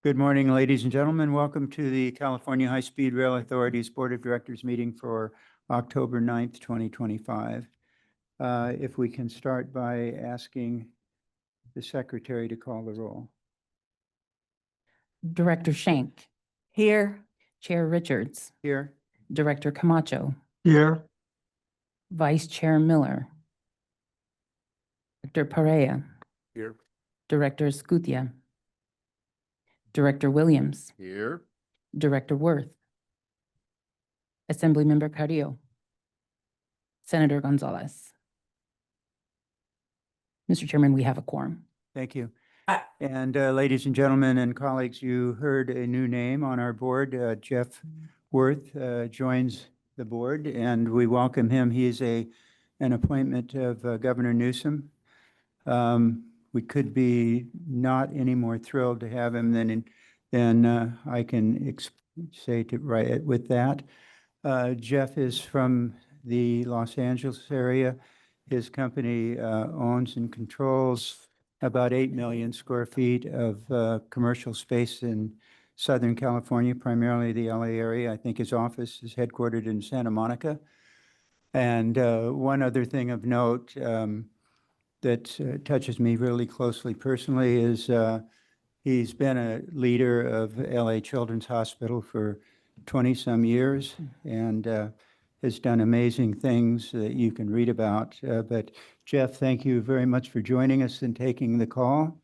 Good morning, ladies and gentlemen. Welcome to the California High-Speed Rail Authority's Board of Directors meeting for October 9th, 2025. If we can start by asking the secretary to call the roll. Director Schenk. Here. Chair Richards. Here. Director Camacho. Here. Vice Chair Miller. Director Perea. Here. Director Escutia. Director Williams. Here. Director Worth. Assemblymember Carrillo. Senator Gonzalez. Mr. Chairman, we have a quorum. Thank you. And ladies and gentlemen and colleagues, you heard a new name on our board. Jeff Worth joins the board, and we welcome him. He is an appointment of Governor Newsom. We could be not any more thrilled to have him than I can say to right with that. Jeff is from the Los Angeles area. His company owns and controls about 8 million square feet of commercial space in Southern California, primarily the LA area. I think his office is headquartered in Santa Monica. And one other thing of note that touches me really closely personally is he's been a leader of LA Children's Hospital for 20-some years and has done amazing things that you can read about. But Jeff, thank you very much for joining us and taking the call,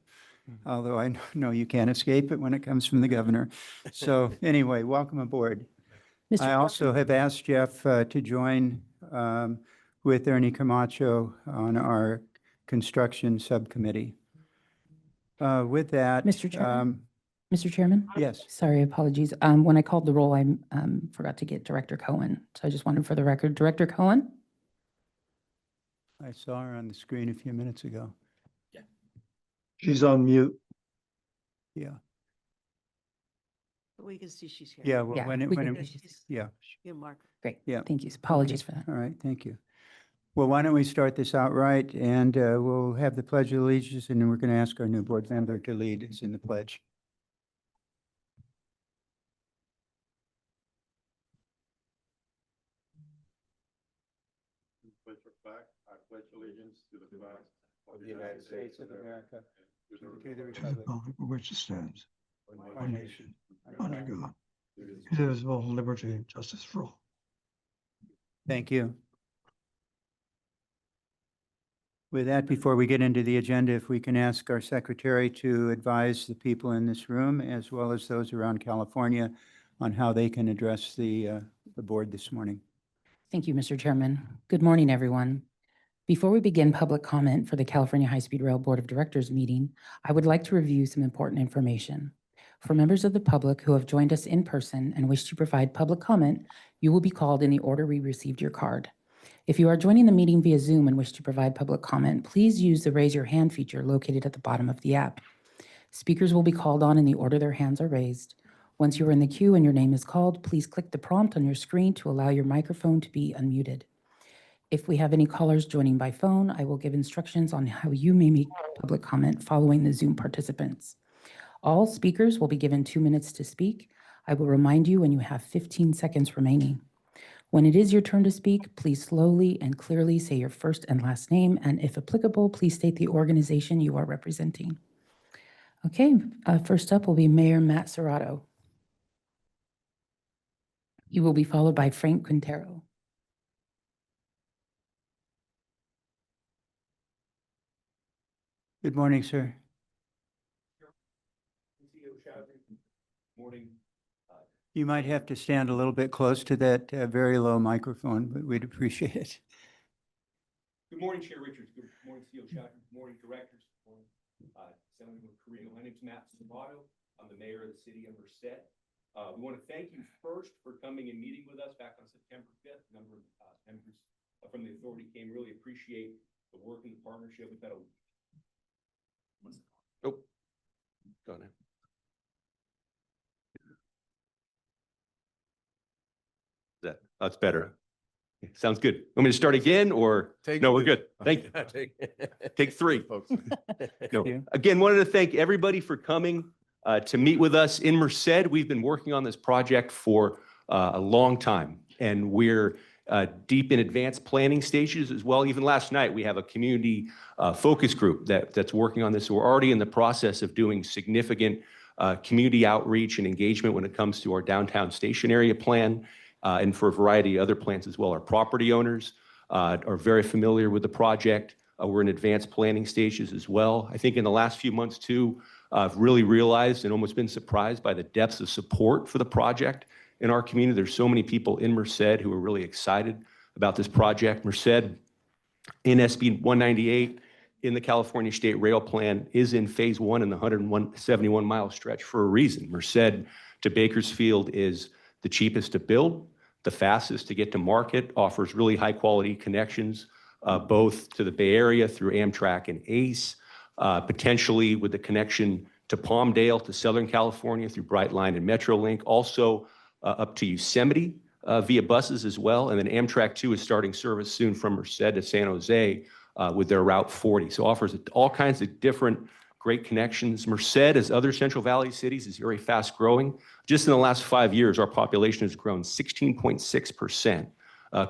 although I know you can't escape it when it comes from the governor. So anyway, welcome aboard. I also have asked Jeff to join with Ernie Camacho on our construction subcommittee. With that, Mr. Chairman? Mr. Chairman? Yes. Sorry, apologies. When I called the roll, I forgot to get Director Cohen. So I just wanted for the record, Director Cohen? I saw her on the screen a few minutes ago. Yeah. She's on mute. Yeah. But we can see she's here. Yeah. Well, Yeah, when it, we when can- it, yeah. Yeah, Mark. Great. Yeah. Thank you. Apologies for that. All right. Thank you. Well, why don't we start this outright, and we'll have the Pledge of Allegiance, and then we're going to ask our new board member to lead us in the pledge. I pledge allegiance to the flag of the United States of America, to the To republic, the republic for which it stands, one nation, under God, indivisible, liberty, and justice for all. Thank you. With that, before we get into the agenda, if we can ask our secretary to advise the people in this room, as well as those around California, on how they can address the board this morning. Thank you, Mr. Chairman. Good morning, everyone. Before we begin public comment for the California High-Speed Rail Board of Directors meeting, I would like to review some important information. For members of the public who have joined us in person and wish to provide public comment, you will be called in the order we received your card. If you are joining the meeting via Zoom and wish to provide public comment, please use the raise your hand feature located at the bottom of the app. Speakers will be called on in the order their hands are raised. Once you are in the queue and your name is called, please click the prompt on your screen to allow your microphone to be unmuted. If we have any callers joining by phone, I will give instructions on how you may make public comment following the Zoom participants. All speakers will be given 2 minutes to speak. I will remind you when you have 15 seconds remaining. When it is your turn to speak, please slowly and clearly say your first and last name, and if applicable, please state the organization you are representing. Okay, first up will be Mayor Matt Serrato. He will be followed by Frank Quintero. Good morning, sir. Morning. You might have to stand a little bit close to that very low microphone, but we'd appreciate it. Good morning, Chair Richards. Good morning, CEO Shaka. Good morning, directors. Good morning, Senator Carrillo. My name is Matt Serrato. I'm the mayor of the city of Merced. We want to thank you first for coming and meeting with us back on September 5th. A number of members from the authority came. Really appreciate the work and the partnership. We've had a go now. That's better. Sounds good. Want me to start again or? No, we're good. Thank you. Take three. Thank No. you. Again, wanted to thank everybody for coming. to meet with us in Merced. We've been working on this project for a long time, and we're deep in advanced planning stages as well. Even last night, we have a community focus group that's working on this. So we're already in the process of doing significant community outreach and engagement when it comes to our downtown station area plan, and for a variety of other plans as well. Our property owners are very familiar with the project. We're in advanced planning stages as well. I think in the last few months too, I've really realized and almost been surprised by the depths of support for the project in our community. There's so many people in Merced who are really excited about this project. Merced in SB 198 in the California State Rail Plan is in phase one in the 171 mile stretch for a reason. Merced to Bakersfield is the cheapest to build, the fastest to get to market, offers really high quality connections, both to the Bay Area through Amtrak and ACE, potentially with the connection to Palmdale, to Southern California through Brightline and Metrolink, also up to Yosemite via buses as well. And then Amtrak 2 is starting service soon from Merced to San Jose with their Route 40. So offers all kinds of different great connections. Merced, as other Central Valley cities, is very fast growing. Just in the last 5 years, our population has grown 16.6%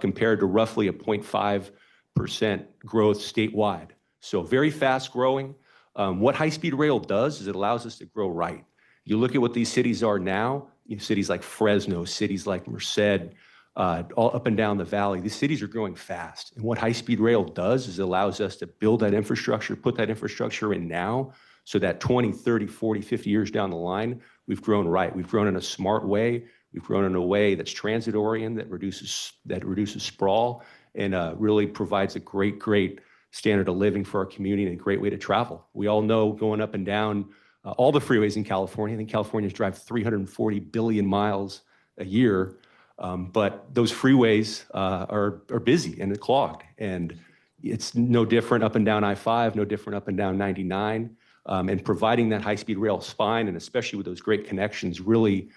compared to roughly a 0.5% growth statewide. So very fast growing. What high-speed rail does is it allows us to grow right. You look at what these cities are now, cities like Fresno, cities like Merced, all up and down the valley. These cities are growing fast. And what high-speed rail does is it allows us to build that infrastructure, put that infrastructure in now, so that 20, 30, 40, 50 years down the line, we've grown right. We've grown in a smart way. We've grown in a way that's transit-oriented, that reduces sprawl, and really provides a great standard of living for our community and a great way to travel. We all know going up and down all the freeways in California. I think Californians drive 340 billion miles a year, but those freeways are busy and clogged. And it's no different up and down I-5, no different up and down 99. And providing that high-speed rail spine, and especially with those great connections, really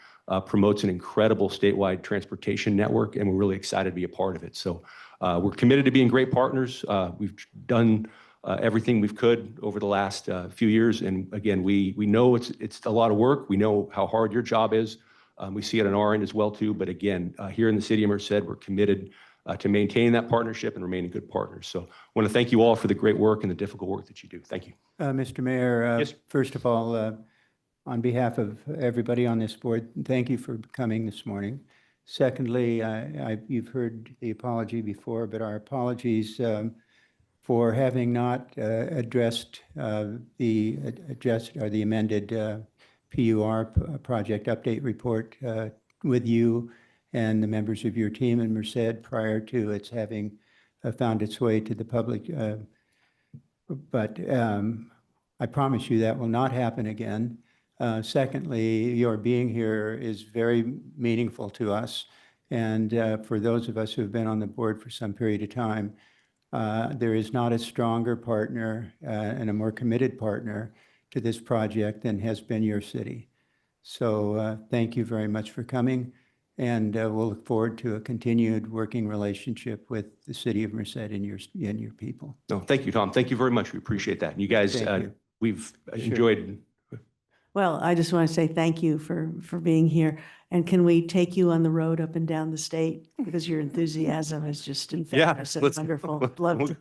promotes an incredible statewide transportation network, and we're really excited to be a part of it. So we're committed to being great partners. We've done everything we've could over the last few years. And again, we know it's a lot of work. We know how hard your job is. We see it on our end as well too. But again, here in the city of Merced, we're committed to maintaining that partnership and remaining good partners. So I want to thank you all for the great work and the difficult work that you do. Thank you. Mr. Mayor, Yes. first of all, on behalf of everybody on this board, thank you for coming this morning. Secondly, you've heard the apology before, but our apologies for having not addressed the amended PUR project update report with you and the members of your team in Merced prior to its having found its way to the public. But I promise you that will not happen again. Secondly, your being here is very meaningful to us. And for those of us who have been on the board for some period of time, there is not a stronger partner and a more committed partner to this project than has been your city. So thank you very much for coming. And we'll look forward to a continued working relationship with the city of Merced and your people. No, thank you, Tom. Thank you very much. We appreciate that. And you guys, Thank you. we've enjoyed. Well, I just want to say thank you for being here. And can we take you on the road up and down the state? Because your enthusiasm is just infectious and wonderful. Love to.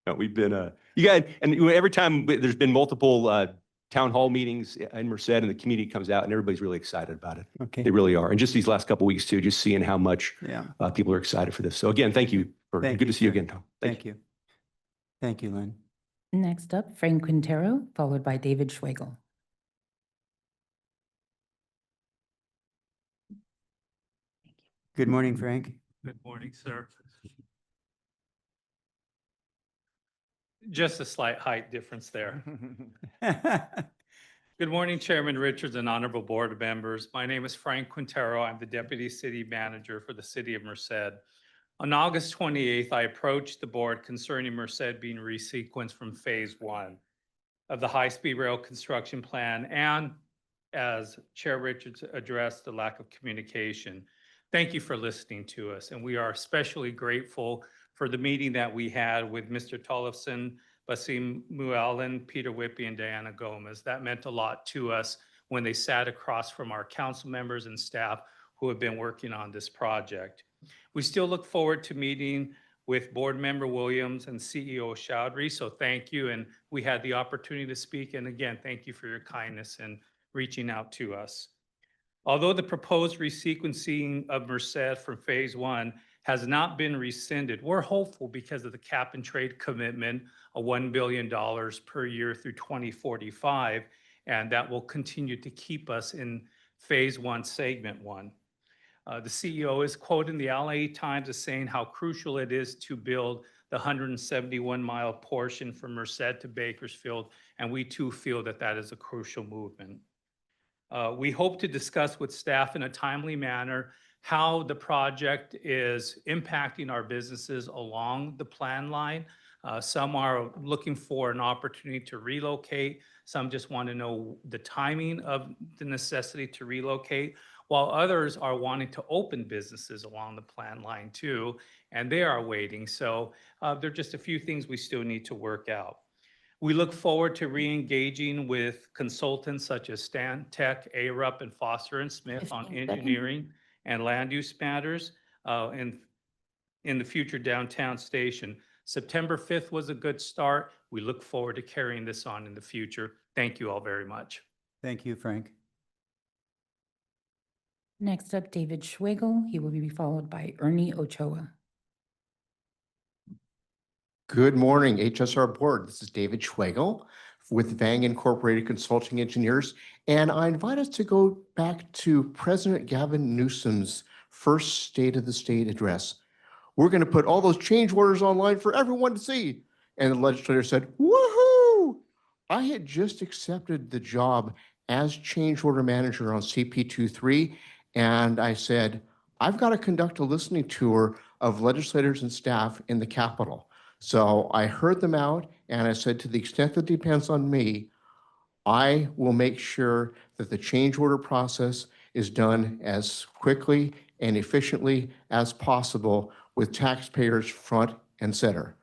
No, we've been, you guys, and every time there's been multiple town hall meetings in Merced, and the community comes out and everybody's really excited about it. Okay. They really are. And just these last couple of weeks too, just seeing how much people are excited for this. So again, thank you. Thank Good you, to see you sir. again, Tom. Thank you. Thank you, Lynn. Next up, Frank Quintero, followed by David Schwagel. Good morning, Frank. Good morning, sir. Just a slight height difference there. Good morning, Chairman Richards and honorable board members. My name is Frank Quintero. I'm the Deputy City Manager for the City of Merced. On August 28th, I approached the board concerning Merced being resequenced from phase one of the high-speed rail construction plan, and as Chair Richards addressed, the lack of communication. Thank you for listening to us, and we are especially grateful for the meeting that we had with Mr. Tollefson, Basim Muallen, Peter Whippy, and Diana Gomez. That meant a lot to us when they sat across from our council members and staff who have been working on this project. We still look forward to meeting with Board Member Williams and CEO Chowdhury, so thank you. And we had the opportunity to speak, and again, thank you for your kindness in reaching out to us. Although the proposed resequencing of Merced from Phase 1 has not been rescinded, we're hopeful because of the cap and trade commitment of $1 billion per year through 2045, and that will continue to keep us in Phase 1, Segment 1. The CEO is quoted in the LA Times as saying how crucial it is to build the 171-mile portion from Merced to Bakersfield, and we too feel that that is a crucial movement. We hope to discuss with staff in a timely manner how the project is impacting our businesses along the plan line. Some are looking for an opportunity to relocate. Some just want to know the timing of the necessity to relocate, while others are wanting to open businesses along the plan line too, and they are waiting. So there are just a few things we still need to work out. We look forward to re-engaging with consultants such as Stan Tech, ARUP, and Foster and Smith on 15 seconds. engineering and land use matters in the future downtown station. September 5th was a good start. We look forward to carrying this on in the future. Thank you all very much. Thank you, Frank. Next up, David Schwagel. He will be followed by Ernie Ochoa. Good morning, HSR Board. This is David Schwagel with Vang Incorporated Consulting Engineers, and I invite us to go back to President Gavin Newsom's first State of the State address. We're going to put all those change orders online for everyone to see. And the legislator said, woohoo! I had just accepted the job as change order manager on CP23, and I said, I've got to conduct a listening tour of legislators and staff in the Capitol. So I heard them out and I said, to the extent that depends on me, I will make sure that the change order process is done as quickly and efficiently as possible with taxpayers front and center.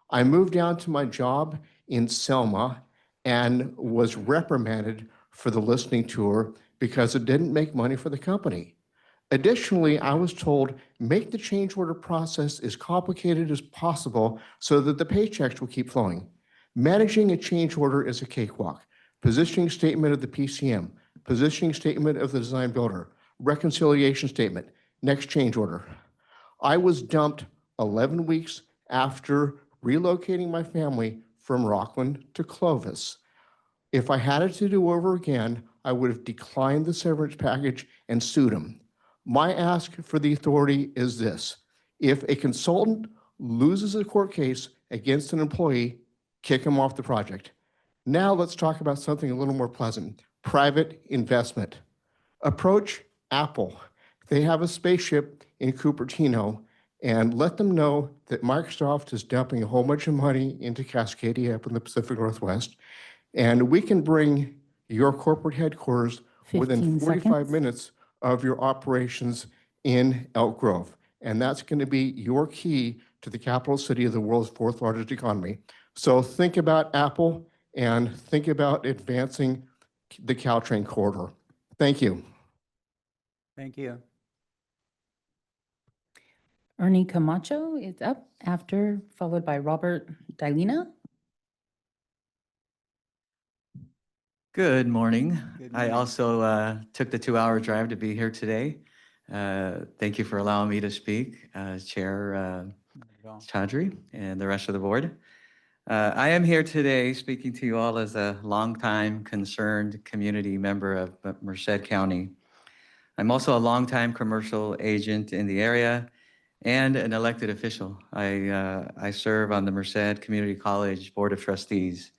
I moved down to my job in Selma and was reprimanded for the listening tour because it didn't make money for the company. Additionally, I was told, make the change order process as complicated as possible so that the paychecks will keep flowing. Managing a change order is a cakewalk. Positioning statement of the PCM, positioning statement of the design builder, reconciliation statement, next change order. I was dumped 11 weeks after relocating my family from Rockland to Clovis. If I had it to do over again, I would have declined the severance package and sued him. My ask for the authority is this: if a consultant loses a court case against an employee, kick him off the project. Now let's talk about something a little more pleasant: private investment. Approach Apple. They have a spaceship in Cupertino, and let them know that Microsoft is dumping a whole bunch of money into Cascadia up in the Pacific Northwest, and we can bring your corporate headquarters within 15 45 seconds. minutes of your operations in Elk Grove. And that's going to be your key to the capital city of the world's fourth largest economy. So think about Apple and think about advancing the Caltrain corridor. Thank you. Thank you. Ernie Camacho is up after, followed by Robert Dilena. Good morning. Good I morning. also took the 2-hour drive to be here today. Thank you for allowing me to speak, Chair Chowdhury and the rest of the board. I am here today speaking to you all as a longtime concerned community member of Merced County. I'm also a longtime commercial agent in the area and an elected official. I serve on the Merced Community College Board of Trustees.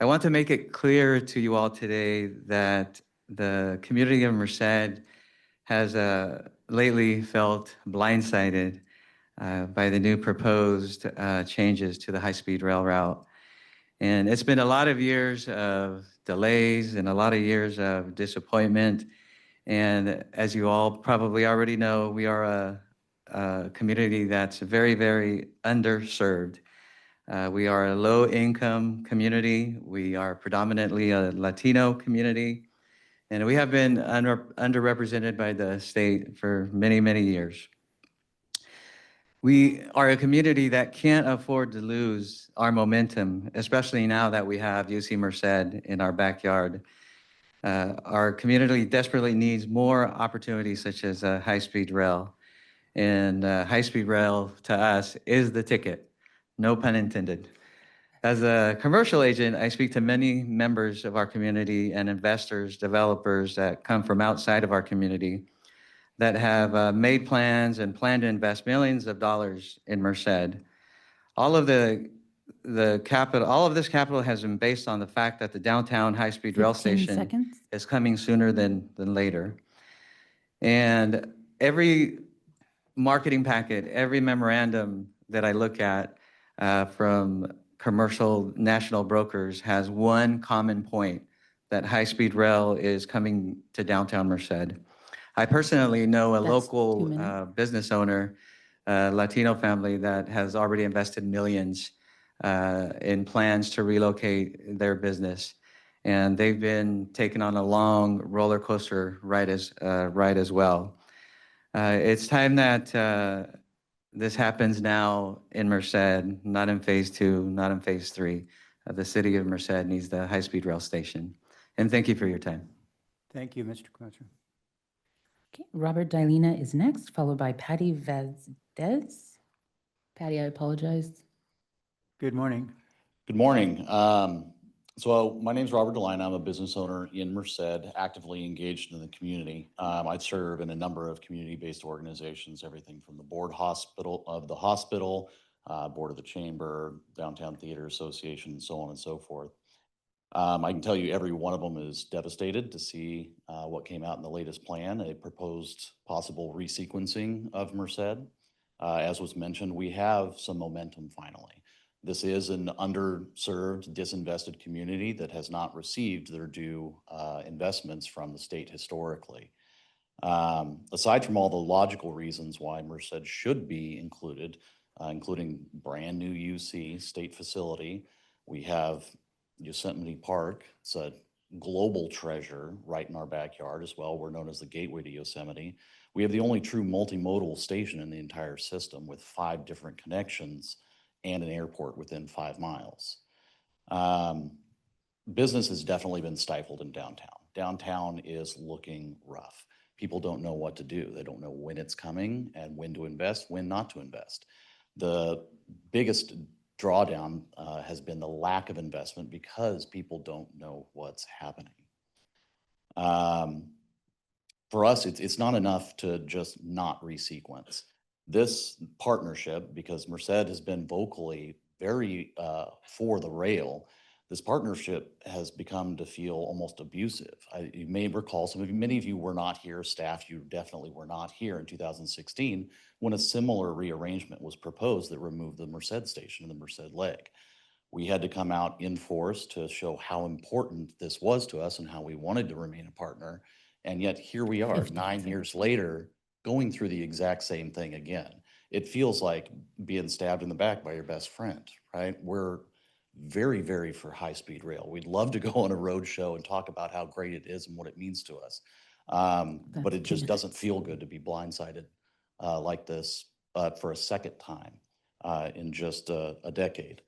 I want to make it clear to you all today that the community of Merced has lately felt blindsided by the new proposed changes to the high-speed rail route. And it's been a lot of years of delays and a lot of years of disappointment. And as you all probably already know, we are a community that's very, very underserved. We are a low-income community. We are predominantly a Latino community, and we have been underrepresented by the state for many, many years. We are a community that can't afford to lose our momentum, especially now that we have UC Merced in our backyard. Our community desperately needs more opportunities such as high-speed rail. And high-speed rail to us is the ticket, no pun intended. As a commercial agent, I speak to many members of our community and investors, developers that come from outside of our community that have made plans and plan to invest millions of dollars in Merced. All of this capital has been based on the fact that the downtown high-speed rail 15 station seconds. is coming sooner than later. And every marketing packet, every memorandum that I look at from commercial national brokers has one common point, that high-speed rail is coming to downtown Merced. I personally know a That's 2 local minutes. business owner, Latino family that has already invested millions in plans to relocate their business. And they've been taken on a long roller coaster ride as well. It's time that this happens now in Merced, not in phase 2, not in phase 3. The city of Merced needs the high-speed rail station. And thank you for your time. Thank you, Mr. Clocher. Okay, Robert Dilena is next, followed by Patty Valdez. Patty, I apologize. Good morning. Good morning. So my name's Robert DeLine. I'm a business owner in Merced, actively engaged in the community. I serve in a number of community-based organizations, everything from the board of the hospital, board of the chamber, downtown theater association, and so on and so forth. I can tell you every one of them is devastated to see what came out in the latest plan, a proposed possible resequencing of Merced. As was mentioned, we have some momentum finally. This is an underserved, disinvested community that has not received their due investments from the state historically. Aside from all the logical reasons why Merced should be included, including brand new UC state facility, we have Yosemite Park. It's a global treasure right in our backyard as well. We're known as the gateway to Yosemite. We have the only true multimodal station in the entire system with 5 different connections and an airport within 5 miles. Business has definitely been stifled in downtown. Downtown is looking rough. People don't know what to do. They don't know when it's coming and when to invest, when not to invest. The biggest drawdown has been the lack of investment because people don't know what's happening. For us, it's not enough to just not resequence. This partnership, because Merced has been vocally very for the rail, this partnership has become to feel almost abusive. You may recall, many of you were not here, staff, you definitely were not here in 2016 when a similar rearrangement was proposed that removed the Merced station and the Merced leg. We had to come out in force to show how important this was to us and how we wanted to remain a partner. And yet here we are 9 years later, going through the exact same thing again. It feels like being stabbed in the back by your best friend, right? We're very, very for high-speed rail. We'd love to go on a road show and talk about how great it is and what it means to us. But it just doesn't feel good to be blindsided like this for a second time in just a decade.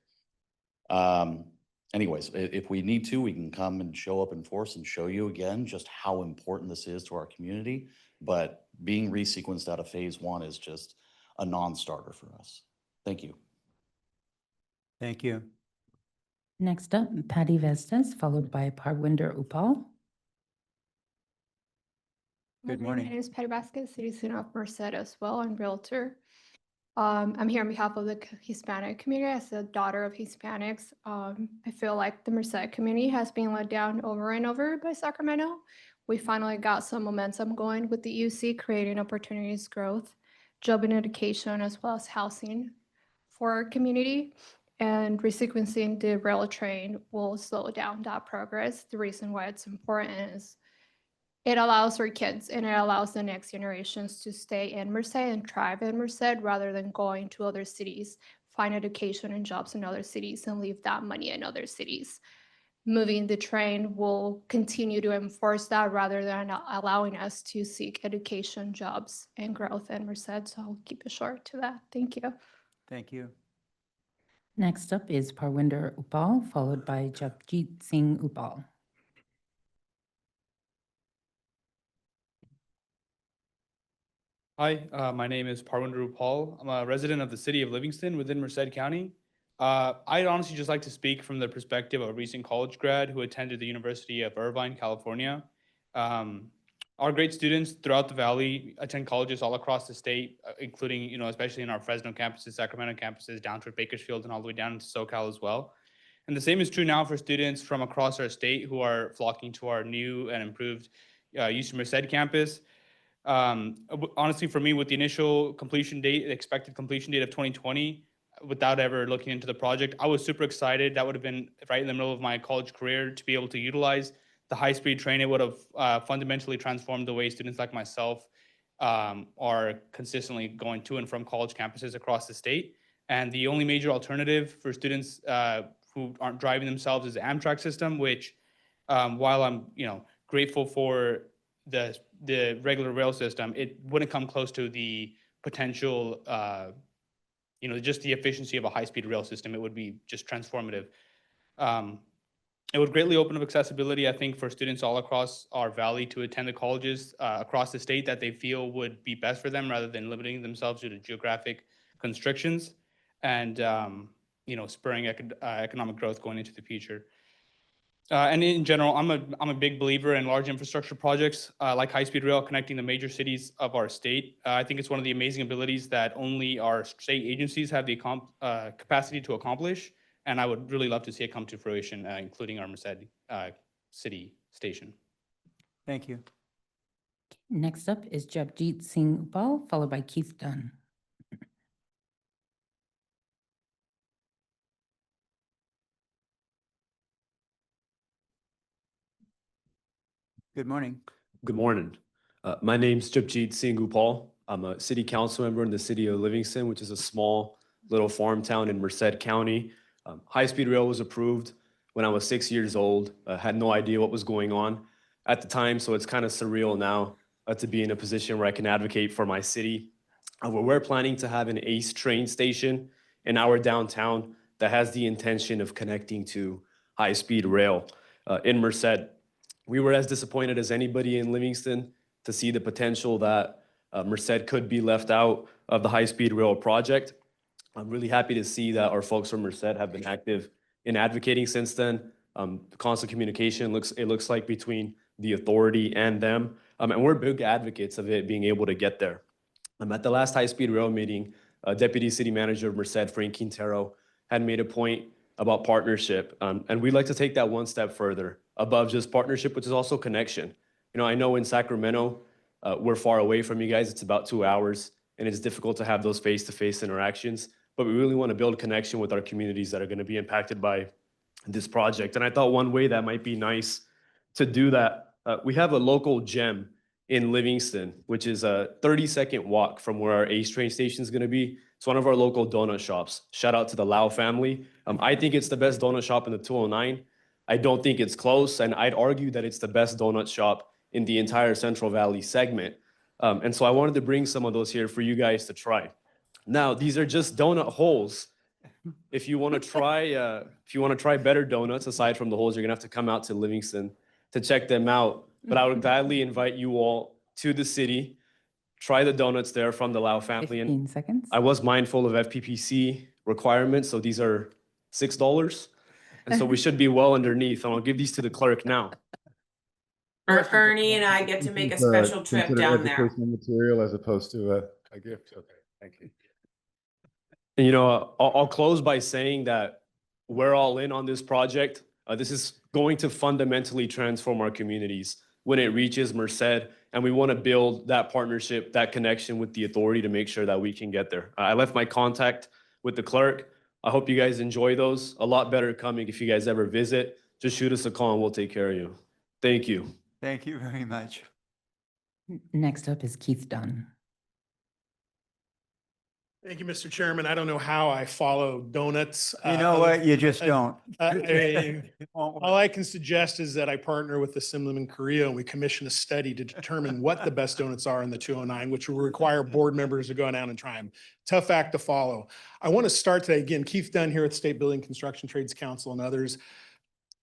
Anyways, if we need to, we can come and show up in force and show you again just how important this is to our community. But being resequenced out of phase 1 is just a non-starter for us. Thank you. Thank you. Next up, Patty Vestas, followed by Parwinder Upal. Good My morning. name is Patty Vasquez, citizen of Merced as well, and realtor. I'm here on behalf of the Hispanic community as a daughter of Hispanics. I feel like the Merced community has been let down over and over by Sacramento. We finally got some momentum going with the UC, creating opportunities, growth, job and education, as well as housing for our community. And resequencing the rail train will slow down that progress. The reason why it's important is it allows our kids and it allows the next generations to stay in Merced and thrive in Merced rather than going to other cities find education and jobs in other cities and leave that money in other cities. Moving the train will continue to enforce that rather than allowing us to seek education, jobs, and growth in Merced. So I'll keep it short to that. Thank you. Thank you. Next up is Parwinder Upal, followed by Japjit Singh Upal. Hi, my name is Parwinder Upal. I'm a resident of the city of Livingston within Merced County. I'd honestly just like to speak from the perspective of a recent college grad who attended the University of Irvine, California. Our great students throughout the Valley attend colleges all across the state, including, especially in our Fresno campuses, Sacramento campuses, down to Bakersfield and all the way down to SoCal as well. And the same is true now for students from across our state who are flocking to our new and improved UC Merced campus. Honestly, for me, with the initial expected completion date of 2020, without ever looking into the project, I was super excited. That would have been right in the middle of my college career to be able to utilize the high-speed train. It would have fundamentally transformed the way students like myself are consistently going to and from college campuses across the state. And the only major alternative for students who aren't driving themselves is the Amtrak system, which while I'm grateful for the regular rail system, it wouldn't come close to the potential, just the efficiency of a high-speed rail system. It would be just transformative. It would greatly open up accessibility, I think, for students all across our valley to attend the colleges across the state that they feel would be best for them, rather than limiting themselves due to geographic constrictions, and spurring economic growth going into the future. And in general, I'm a big believer in large infrastructure projects like high-speed rail connecting the major cities of our state. I think it's one of the amazing abilities that only our state agencies have the capacity to accomplish, and I would really love to see it come to fruition, including our Merced city station. Thank you. Next up is Japjit Singh Upal, followed by Keith Dunn. Good morning. Good morning. My name's Japjit Singh Upal. I'm a city council member in the city of Livingston, which is a small little farm town in Merced County. High-speed rail was approved when I was 6 years old. Had no idea what was going on at the time, so it's kind of surreal now to be in a position where I can advocate for my city. We're planning to have an ACE train station in our downtown that has the intention of connecting to high-speed rail in Merced. We were as disappointed as anybody in Livingston to see the potential that Merced could be left out of the high-speed rail project. I'm really happy to see that our folks from Merced have been active in advocating since then. The constant communication looks like between the authority and them, and we're big advocates of it being able to get there. At the last high-speed rail meeting, Deputy City Manager of Merced, Frank Quintero, had made a point about partnership, and we'd like to take that one step further above just partnership, which is also connection. I know in Sacramento, we're far away from you guys. It's about 2 hours, and it's difficult to have those face-to-face interactions, but we really want to build connection with our communities that are going to be impacted by this project. And I thought one way that might be nice to do that, we have a local gem in Livingston, which is a 30-second walk from where our ACE train station is going to be. It's one of our local donut shops. Shout out to the Lau family. I think it's the best donut shop in the 209. I don't think it's close, and I'd argue that it's the best donut shop in the entire Central Valley segment. And so I wanted to bring some of those here for you guys to try. Now, these are just donut holes. If you want to try better donuts aside from the holes, you're gonna have to come out to Livingston to check them out. But I would gladly invite you all to the city, try the donuts there from the Lau family. 15 seconds. I was mindful of FPPC requirements, so these are $6. And so we should be well underneath, and I'll give these to the clerk now. Ernie and I get to make a special trip down there. Educational material as opposed to a gift. Okay, thank you. And, I'll close by saying that we're all in on this project. This is going to fundamentally transform our communities when it reaches Merced, and we want to build that partnership, that connection with the authority to make sure that we can get there. I left my contact with the clerk. I hope you guys enjoy those. A lot better coming if you guys ever visit. Just shoot us a call and we'll take care of you. Thank you. Thank you very much. Next up is Keith Dunn. Thank you, Mr. Chairman. I don't know how I follow donuts. You know what? You just don't. All I can suggest is that I partner with Assemblyman Carrillo and we commission a study to determine what the best donuts are in the 209, which will require board members to go down and try them. Tough act to follow. I want to start today, again, Keith Dunn here at State Building Construction Trades Council and others,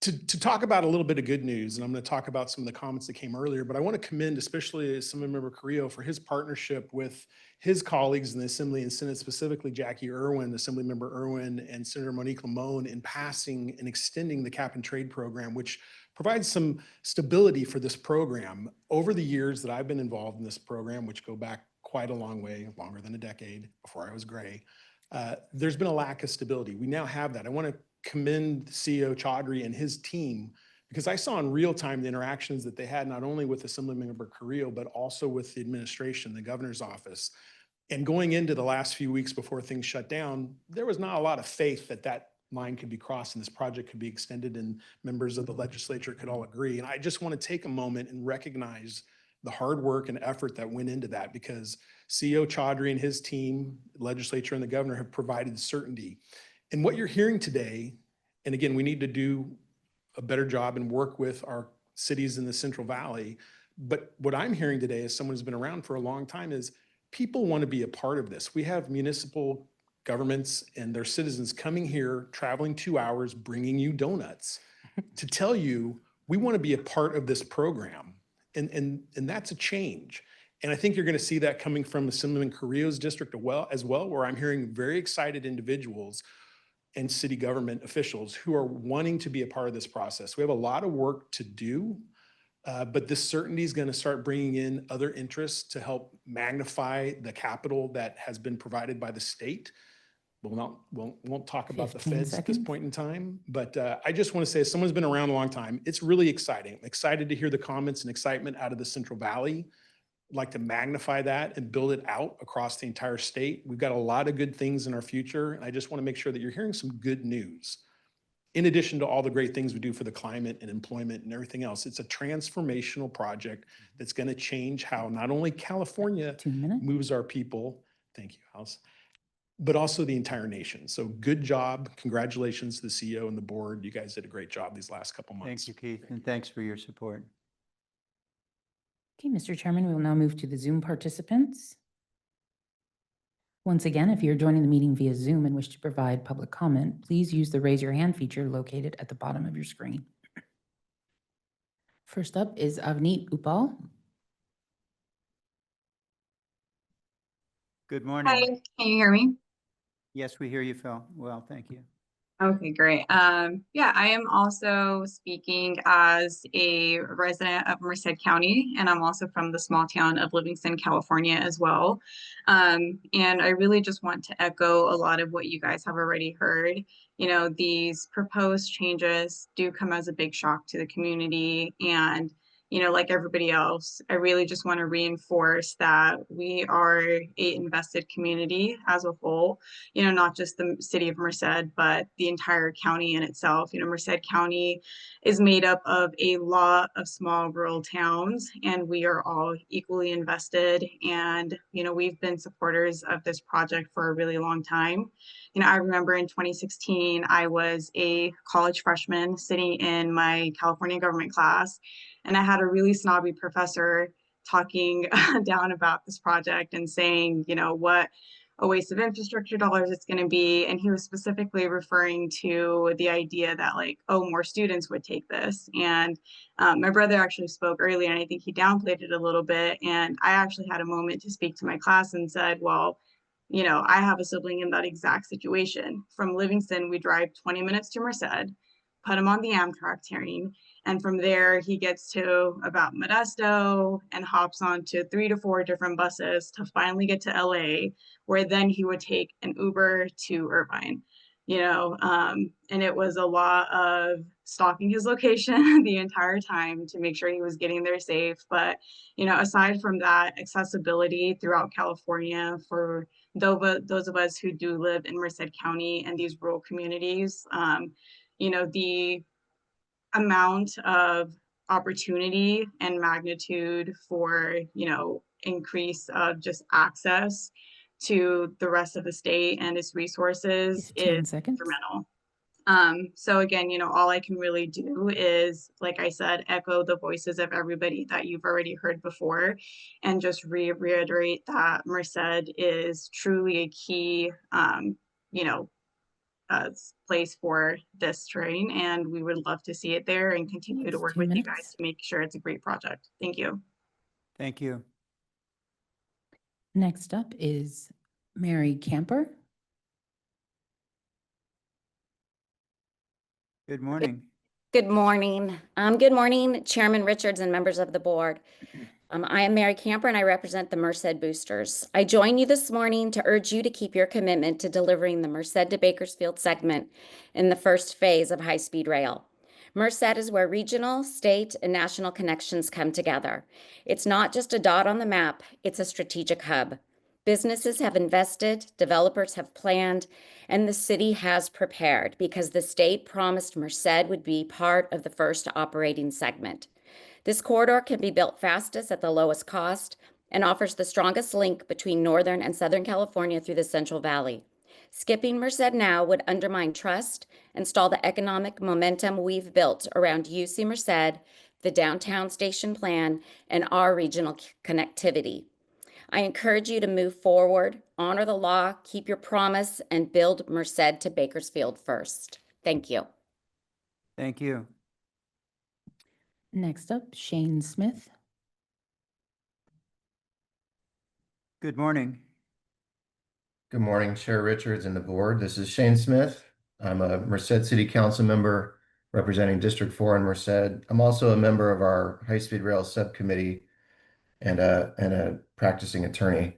to talk about a little bit of good news. And I'm going to talk about some of the comments that came earlier, but I want to commend especially Assemblymember Carrillo for his partnership with his colleagues in the Assembly and Senate, specifically Jackie Irwin, Assemblymember Irwin, and Senator Monique Lamone in passing and extending the cap and trade program, which provides some stability for this program. Over the years that I've been involved in this program, which go back quite a long way, longer than a decade before I was gray, there's been a lack of stability. We now have that. I want to commend CEO Chaudhry and his team because I saw in real time the interactions that they had not only with Assemblymember Carrillo, but also with the administration, the governor's office. And going into the last few weeks before things shut down, there was not a lot of faith that that line could be crossed and this project could be extended and members of the legislature could all agree. And I just want to take a moment and recognize the hard work and effort that went into that because CEO Chaudhry and his team, legislature and the governor have provided certainty. And what you're hearing today, and again, we need to do a better job and work with our cities in the Central Valley. But what I'm hearing today as someone who's been around for a long time is people want to be a part of this. We have municipal governments and their citizens coming here, traveling 2 hours, bringing you donuts to tell you, we want to be a part of this program. And that's a change. And I think you're going to see that coming from Assemblyman Carrillo's district as well, where I'm hearing very excited individuals and city government officials who are wanting to be a part of this process. We have a lot of work to do, but this certainty is going to start bringing in other interests to help magnify the capital that has been provided by the state. Won't talk about the 15 feds at this seconds. point in time, but I just want to say, as someone who's been around a long time, it's really exciting. I'm excited to hear the comments and excitement out of the Central Valley. I'd like to magnify that and build it out across the entire state. We've got a lot of good things in our future, and I just want to make sure that you're hearing some good news. In addition to all the great things we do for the climate and employment and everything else, it's a transformational project that's going to change how not only California 2 minutes. moves our people, thank you, House, but also the entire nation. So good job. Congratulations to the CEO and the board. You guys did a great job these last couple months. Thank you, Keith, and thanks for your support. Okay, Mr. Chairman, we will now move to the Zoom participants. Once again, if you're joining the meeting via Zoom and wish to provide public comment, please use the raise your hand feature located at the bottom of your screen. First up is Avneet Upal. Good morning. Hi, can you hear me? Yes, we hear you, Phil. Well, thank you. Okay, great. Yeah, I am also speaking as a resident of Merced County, and I'm also from the small town of Livingston, California as well. And I really just want to echo a lot of what you guys have already heard. You know, these proposed changes do come as a big shock to the community, and you know, like everybody else, I really just want to reinforce that we are a invested community as a whole, you know, not just the city of Merced, but the entire county in itself. You know, Merced County is made up of a lot of small rural towns, and we are all equally invested. And, you know, we've been supporters of this project for a really long time. You know, I remember in 2016, I was a college freshman sitting in my California government class, and I had a really snobby professor talking down about this project and saying, you know, what a waste of infrastructure dollars it's going to be. And he was specifically referring to the idea that like, oh, more students would take this. And my brother actually spoke earlier, and I think he downplayed it a little bit. And I actually had a moment to speak to my class and said, well, you know, I have a sibling in that exact situation. From Livingston, we drive 20 minutes to Merced, put him on the Amtrak train, and from there, he gets to about Modesto and hops on to 3 to 4 different buses to finally get to LA, where then he would take an Uber to Irvine, you know, and it was a lot of stalking his location the entire time to make sure he was getting there safe. But, you know, aside from that, accessibility throughout California for those of us who do live in Merced County and these rural communities, you know, the amount of opportunity and magnitude for, you know, increase of just access to the rest of the state and its resources 10 is seconds. instrumental. So again, all I can really do is, like I said, echo the voices of everybody that you've already heard before, and just reiterate that Merced is truly a key, place for this train, and we would love to see it there and continue to It's work 2 with you minutes. guys to make sure it's a great project. Thank you. Thank you. Next up is Mary Camper. Good morning. Good morning. Good morning, Chairman Richards and members of the board. I am Mary Camper and I represent the Merced Boosters. I join you this morning to urge you to keep your commitment to delivering the Merced to Bakersfield segment in the first phase of high-speed rail. Merced is where regional, state, and national connections come together. It's not just a dot on the map, it's a strategic hub. Businesses have invested, developers have planned, and the city has prepared because the state promised Merced would be part of the first operating segment. This corridor can be built fastest at the lowest cost and offers the strongest link between Northern and Southern California through the Central Valley. Skipping Merced now would undermine trust and stall the economic momentum we've built around UC Merced, the downtown station plan, and our regional connectivity. I encourage you to move forward, honor the law, keep your promise, and build Merced to Bakersfield first. Thank you. Thank you. Next up, Shane Smith. Good morning. Good morning, Chair Richards and the board. This is Shane Smith. I'm a Merced City Council member representing District 4 in Merced. I'm also a member of our High-Speed Rail Subcommittee and a practicing attorney.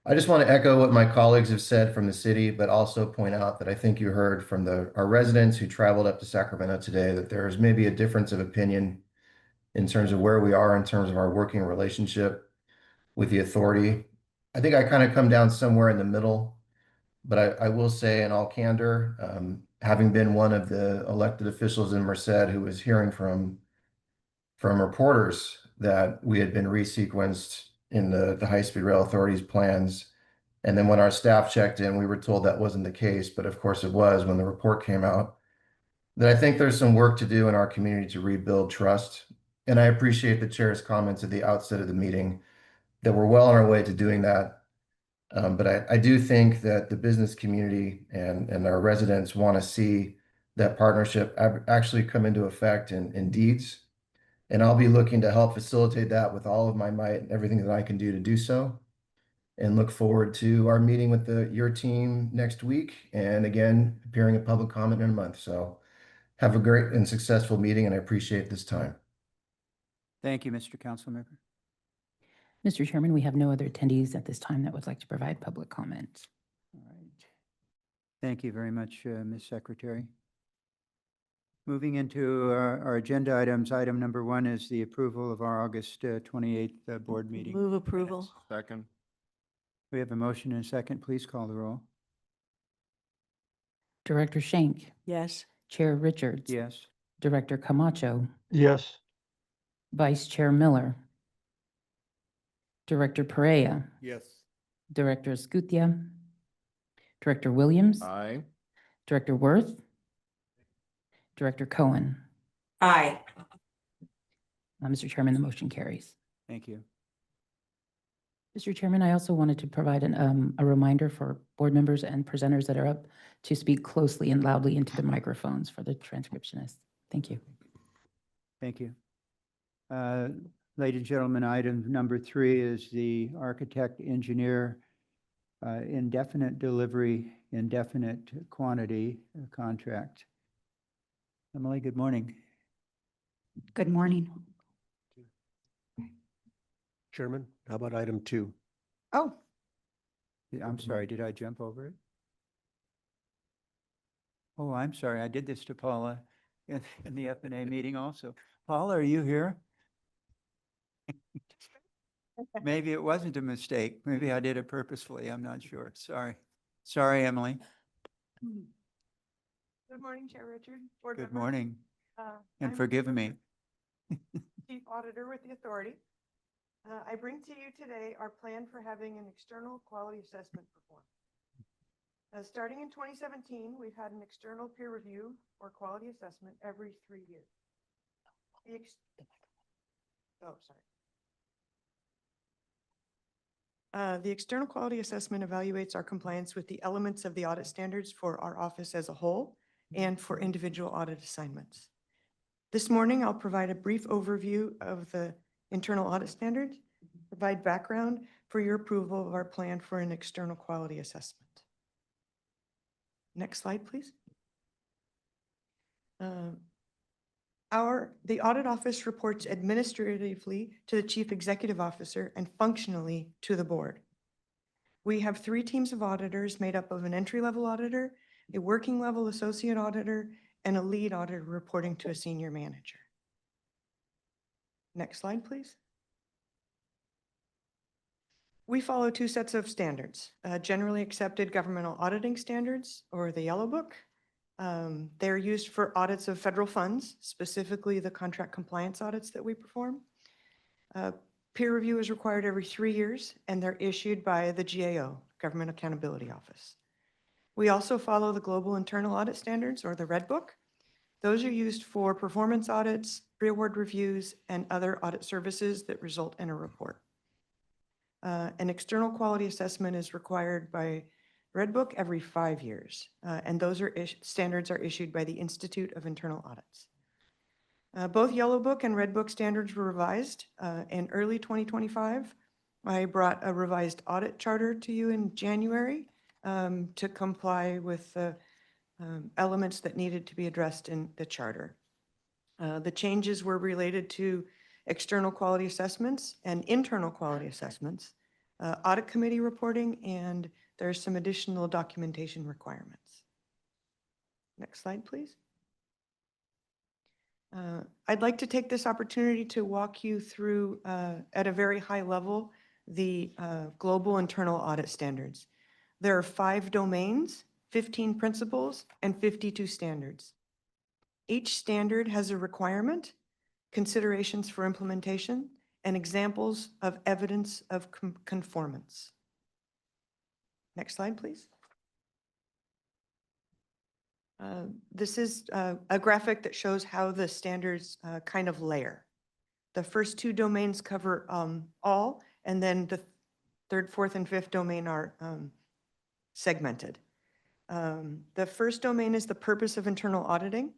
I just want to echo what my colleagues have said from the city, but also point out that I think you heard from our residents who traveled up to Sacramento today that there's maybe a difference of opinion in terms of where we are in terms of our working relationship with the authority. I think I kind of come down somewhere in the middle, but I will say in all candor, having been one of the elected officials in Merced who was hearing from reporters that we had been resequenced in the High-Speed Rail Authority's plans. And then when our staff checked in, we were told that wasn't the case, but of course it was when the report came out. That I think there's some work to do in our community to rebuild trust. And I appreciate the chair's comments at the outset of the meeting that we're well on our way to doing that. But I do think that the business community and our residents want to see that partnership actually come into effect in deeds. And I'll be looking to help facilitate that with all of my might and everything that I can do to do so. And look forward to our meeting with your team next week. And again, appearing at public comment in a month. So have a great and successful meeting, and I appreciate this time. Thank you, Mr. Councilmember. Mr. Chairman, we have no other attendees at this time that would like to provide public comment. All right. Thank you very much, Ms. Secretary. Moving into our agenda items, item number 1 is the approval of our August 28th board meeting. Move approval. Second. We have a motion and a second. Please call the roll. Director Schenk, Yes. Chair Richards. Yes. Director Camacho, Yes. Vice Chair Miller, Director Perea, Yes. Director Escutia, Director Williams, Aye. Director Worth, Director Cohen. Aye. Mr. Chairman, the motion carries. Thank you. Mr. Chairman, I also wanted to provide a reminder for board members and presenters that are up to speak closely and loudly into the microphones for the transcriptionists. Thank you. Thank you. Ladies and gentlemen, item number 3 is the architect engineer indefinite delivery, indefinite quantity contract. Emily, good morning. Good morning. Chairman, how about item 2? Oh, I'm sorry, did I jump over it? Oh, I'm sorry, I did this to Paula in the F&A meeting also. Paula, are you here? Maybe it wasn't a mistake. Maybe I did it purposefully. I'm not sure. Sorry. Sorry, Emily. Good morning, Chair Richard. Board Good members. morning. And I'm forgive me. Chief Auditor with the authority. I bring to you today our plan for having an external quality assessment performed. Starting in 2017, we've had an external peer review or quality assessment every 3 years. The external quality assessment evaluates our compliance with the elements of the audit standards for our office as a whole and for individual audit assignments. This morning, I'll provide a brief overview of the internal audit standards, provide background for your approval of our plan for an external quality assessment. Next slide, please. The audit office reports administratively to the chief executive officer and functionally to the board. We have 3 teams of auditors made up of an entry-level auditor, a working level associate auditor, and a lead auditor reporting to a senior manager. Next slide, please. We follow 2 sets of standards, generally accepted governmental auditing standards, or the Yellow Book. They're used for audits of federal funds, specifically the contract compliance audits that we perform. Peer review is required every 3 years, and they're issued by the GAO, Government Accountability Office. We also follow the Global Internal Audit Standards, or the Red Book. Those are used for performance audits, pre-award reviews, and other audit services that result in a report. An external quality assessment is required by Red Book every 5 years, and those standards are issued by the Institute of Internal Audits. Both Yellow Book and Red Book standards were revised in early 2025. I brought a revised audit charter to you in January to comply with the elements that needed to be addressed in the charter. The changes were related to external quality assessments and internal quality assessments, audit committee reporting, and there's some additional documentation requirements. Next slide, please. I'd like to take this opportunity to walk you through, at a very high level, the global internal audit standards. There are 5 domains, 15 principles, and 52 standards. Each standard has a requirement, considerations for implementation, and examples of evidence of conformance. Next slide, please. This is a graphic that shows how the standards kind of layer. The first 2 domains cover all, and then the 3rd, 4th, and 5th domain are segmented. The first domain is the purpose of internal auditing.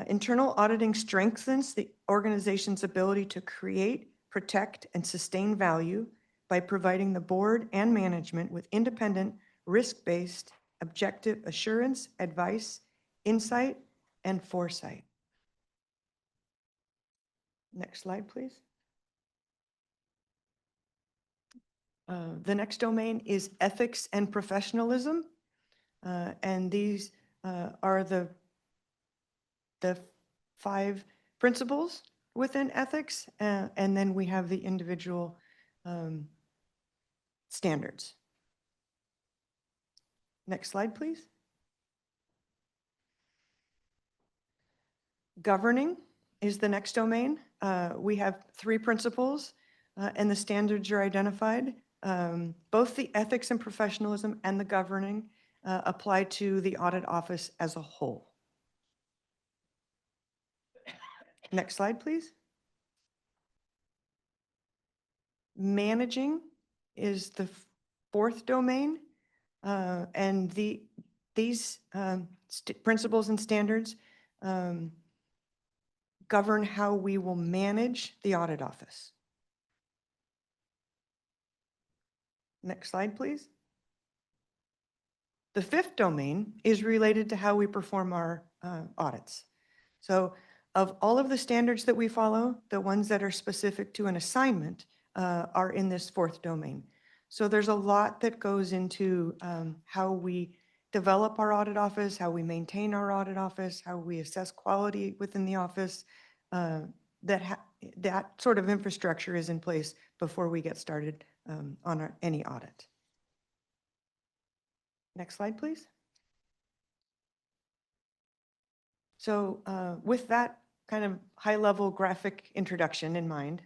Internal auditing strengthens the organization's ability to create, protect, and sustain value by providing the board and management with independent, risk-based, objective assurance, advice, insight, and foresight. Next slide, please. The next domain is ethics and professionalism. And these are the 5 principles within ethics, and then we have the individual standards. Next slide, please. Governing is the next domain. We have 3 principles, and the standards are identified. Both the ethics and professionalism and the governing apply to the audit office as a whole. Next slide, please. Managing is the 4th domain, and these principles and standards govern how we will manage the audit office. Next slide, please. The 5th domain is related to how we perform our audits. So of all of the standards that we follow, the ones that are specific to an assignment are in this 4th domain. So there's a lot that goes into how we develop our audit office, how we maintain our audit office, how we assess quality within the office. That sort of infrastructure is in place before we get started on any audit. Next slide, please. So with that kind of high-level graphic introduction in mind,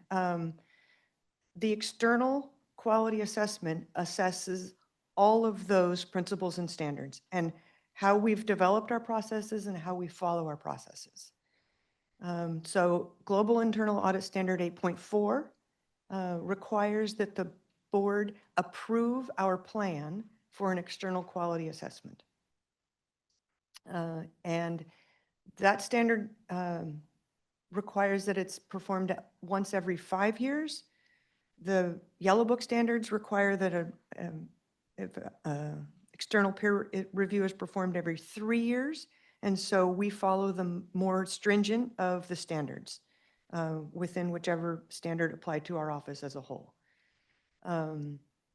The external quality assessment assesses all of those principles and standards and how we've developed our processes and how we follow our processes. So Global Internal Audit Standard 8.4 requires that the board approve our plan for an external quality assessment. And that standard requires that it's performed once every 5 years. The Yellow Book standards require that if external peer review is performed every 3 years. And so we follow the more stringent of the standards within whichever standard applied to our office as a whole.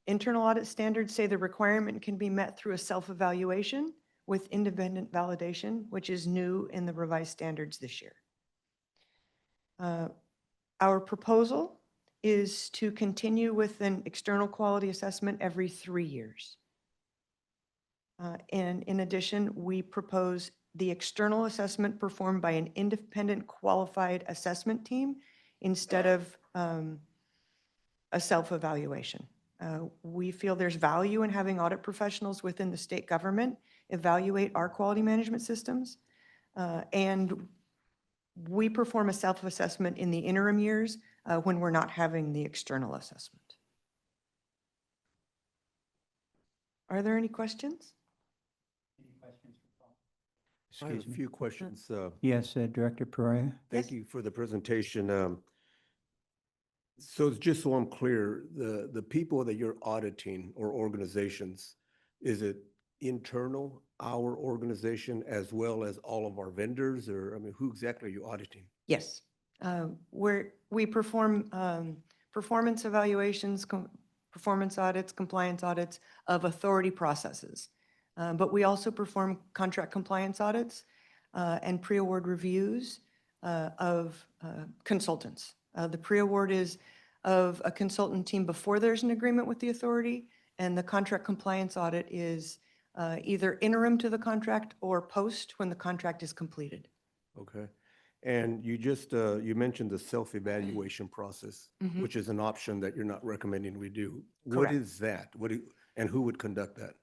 Internal audit standards say the requirement can be met through a self-evaluation with independent validation, which is new in the revised standards this year. Our proposal is to continue with an external quality assessment every 3 years. And in addition, we propose the external assessment performed by an independent qualified assessment team instead of a self-evaluation. We feel there's value in having audit professionals within the state government evaluate our quality management systems. And we perform a self-assessment in the interim years when we're not having the external assessment. Are there any questions? I have Excuse a me. few questions. Yes, Director Pereira. Thank you for the presentation. So just so I'm clear, the people that you're auditing or organizations, is it internal, our organization, as well as all of our vendors? Or, I mean, who exactly are you auditing? Yes. We perform performance evaluations, performance audits, compliance audits of authority processes. But we also perform contract compliance audits and pre-award reviews of consultants. The pre-award is of a consultant team before there's an agreement with the authority, and the contract compliance audit is either interim to the contract or post when the contract is completed. Okay. And you just, you mentioned the self-evaluation process, Mhm. which is an option that you're not recommending we do. What Correct. is that? And who would conduct that?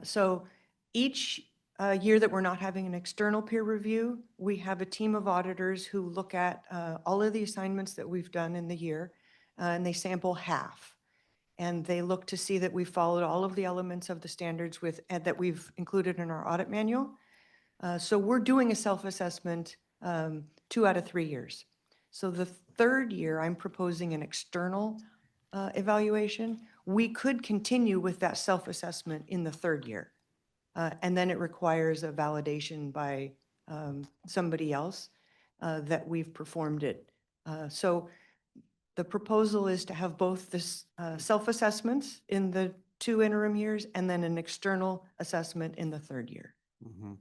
So each year that we're not having an external peer review, we have a team of auditors who look at all of the assignments that we've done in the year, and they sample half. And they look to see that we followed all of the elements of the standards that we've included in our audit manual. So we're doing a self-assessment 2 out of 3 years. So the third year, I'm proposing an external evaluation. We could continue with that self-assessment in the third year. And then it requires a validation by somebody else that we've performed it. So the proposal is to have both this self-assessments in the 2 interim years and then an external assessment in the third year. Mhm.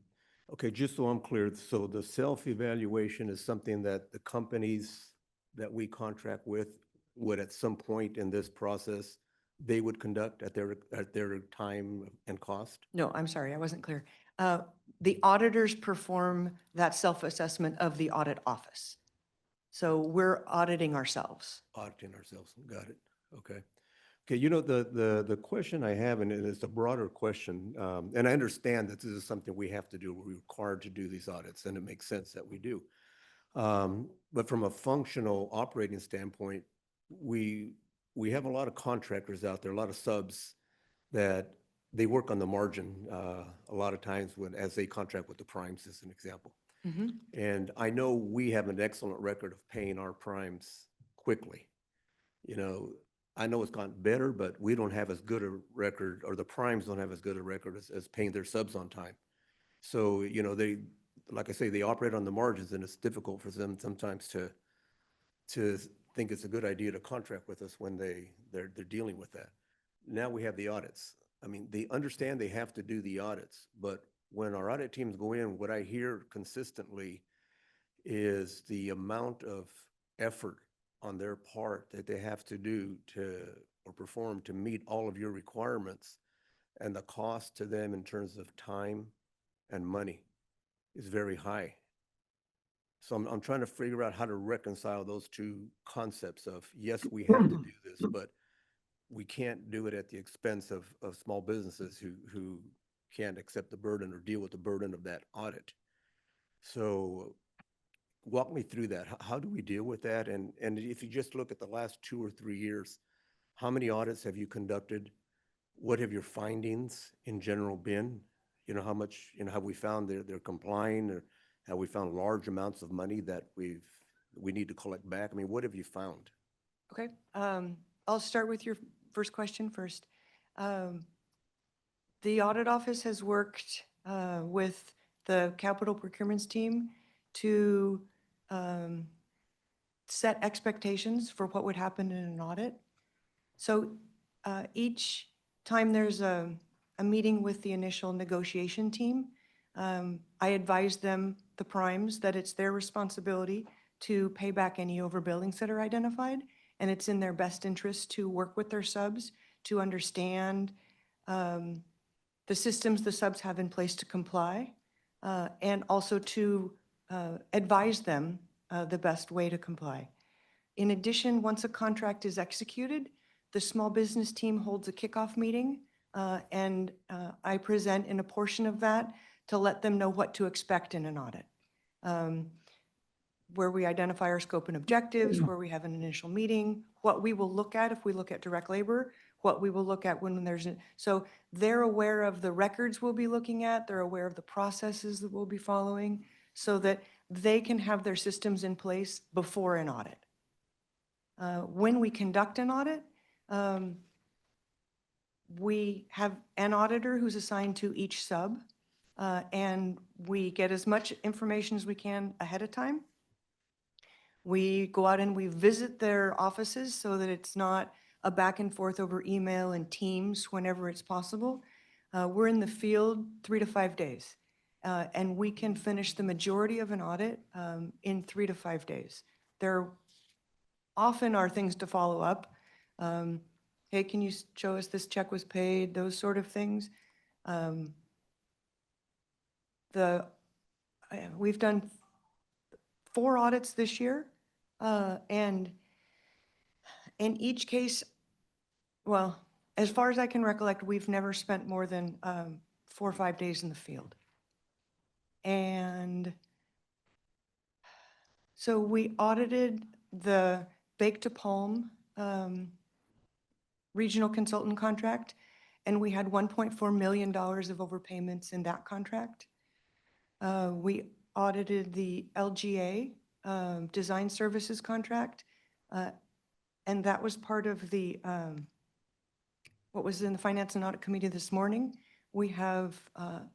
Okay, just so I'm clear, so the self-evaluation is something that the companies that we contract with would at some point in this process, they would conduct at their time and cost? No, I'm sorry, I wasn't clear. The auditors perform that self-assessment of the audit office. So we're auditing ourselves. Auditing ourselves, got it, okay. Okay, you know, the question I have, and it's a broader question, and I understand that this is something we have to do, we're required to do these audits, and it makes sense that we do. But from a functional operating standpoint, we have a lot of contractors out there, a lot of subs that they work on the margin a lot of times as they contract with the primes, as an example. Mhm. And I know we have an excellent record of paying our primes quickly. You know, I know it's gotten better, but we don't have as good a record, or the primes don't have as good a record as paying their subs on time. So, you know, they, like I say, they operate on the margins, and it's difficult for them sometimes to think it's a good idea to contract with us when they're dealing with that. Now we have the audits. I mean, they understand they have to do the audits, but when our audit teams go in, what I hear consistently is the amount of effort on their part that they have to do or perform to meet all of your requirements, and the cost to them in terms of time and money is very high. So I'm trying to figure out how to reconcile those two concepts of, yes, we have to do this, but we can't do it at the expense of small businesses who can't accept the burden or deal with the burden of that audit. So walk me through that. How do we deal with that? And if you just look at the last 2 or 3 years, how many audits have you conducted? What have your findings in general been? You know, how much, you know, have we found they're complying, or have we found large amounts of money that we need to collect back? I mean, what have you found? Okay, I'll start with your first question first. The audit office has worked with the capital procurements team to set expectations for what would happen in an audit. So each time there's a meeting with the initial negotiation team, I advise them, the primes, that it's their responsibility to pay back any overbillings that are identified, and it's in their best interest to work with their subs to understand the systems the subs have in place to comply, and also to advise them the best way to comply. In addition, once a contract is executed, the small business team holds a kickoff meeting, and I present in a portion of that to let them know what to expect in an audit, where we identify our scope and objectives, where we have an initial meeting, what we will look at if we look at direct labor, what we will look at when there's so they're aware of the records we'll be looking at, they're aware of the processes that we'll be following, so that they can have their systems in place before an audit. When we conduct an audit, we have an auditor who's assigned to each sub, and we get as much information as we can ahead of time. We go out and we visit their offices so that it's not a back and forth over email and Teams whenever it's possible. We're in the field 3 to 5 days, and we can finish the majority of an audit in 3 to 5 days. There often are things to follow up. Hey, can you show us this check was paid? Those sort of things. We've done 4 audits this year, and in each case, well, as far as I can recollect, we've never spent more than 4 or 5 days in the field. And so we audited the Bake to Palm regional consultant contract, and we had $1.4 million of overpayments in that contract. We audited the LGA design services contract, and that was part of the what was in the Finance and Audit Committee this morning. We have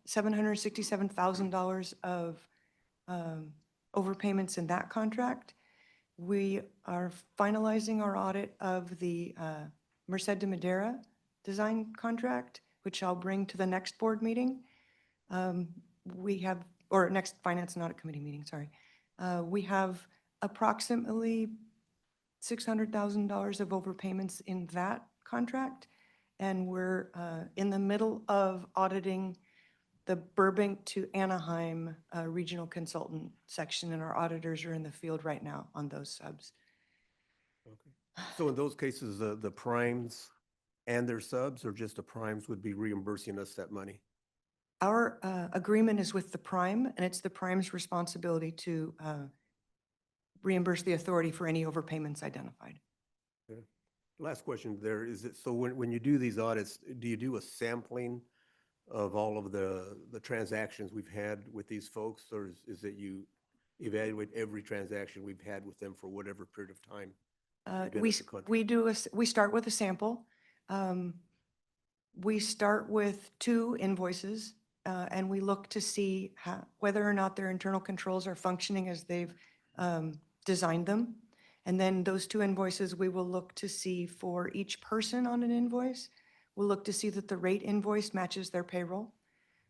$767,000 of overpayments in that contract. We are finalizing our audit of the Merced de Madera design contract, which I'll bring to the next board meeting. Or next Finance and Audit Committee meeting, sorry. We have approximately $600,000 of overpayments in that contract, and we're in the middle of auditing the Burbank to Anaheim regional consultant section, and our auditors are in the field right now on those subs. Okay. So in those cases, the primes and their subs, or just the primes would be reimbursing us that money? Our agreement is with the prime, and it's the prime's responsibility to reimburse the authority for any overpayments identified. Okay. Last question there is, so when you do these audits, do you do a sampling of all of the transactions we've had with these folks, or is it you evaluate every transaction we've had with them for whatever period of time? We start with a sample. We start with 2 invoices, and we look to see whether or not their internal controls are functioning as they've designed them. And then those 2 invoices, we will look to see for each person on an invoice. We'll look to see that the rate invoice matches their payroll.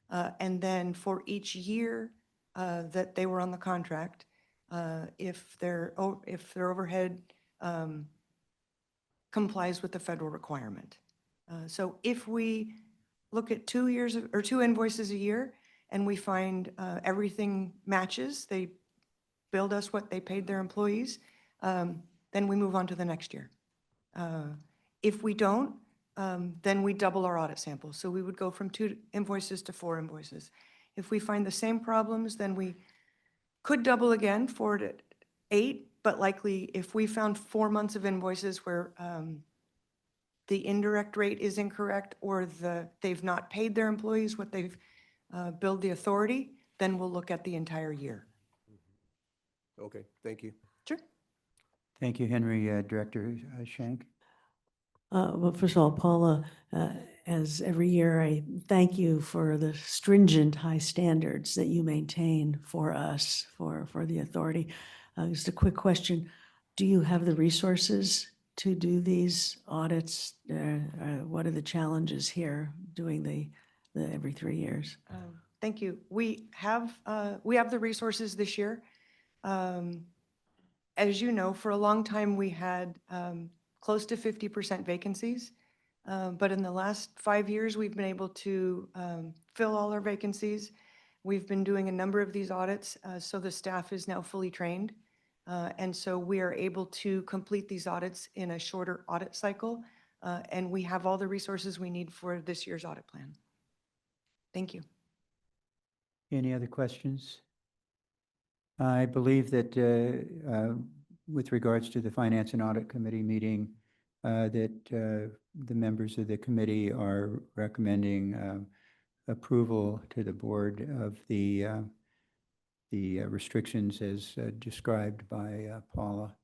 And then for each year that they were on the contract, if their overhead complies with the federal requirement. So if we look at 2 years or 2 invoices a year and we find everything matches, they billed us what they paid their employees, then we move on to the next year. If we don't, then we double our audit sample. So we would go from 2 invoices to 4 invoices. If we find the same problems, then we could double again, 4 to 8, but likely if we found 4 months of invoices where the indirect rate is incorrect or they've not paid their employees what they've billed the authority, then we'll look at the entire year. Okay, thank you. Sure. Thank you, Henry. Director Schenk? Well, first of all, Paula, as every year, I thank you for the stringent high standards that you maintain for us, for the authority. Just a quick question. Do you have the resources to do these audits? What are the challenges here doing the every 3 years? Thank you. We have the resources this year. As you know, for a long time, we had close to 50% vacancies. But in the last 5 years, we've been able to fill all our vacancies. We've been doing a number of these audits, so the staff is now fully trained. And so we are able to complete these audits in a shorter audit cycle. And we have all the resources we need for this year's audit plan. Thank you. Any other questions? I believe that with regards to the Finance and Audit Committee meeting, that the members of the committee are recommending approval to the board of the restrictions as described by Paula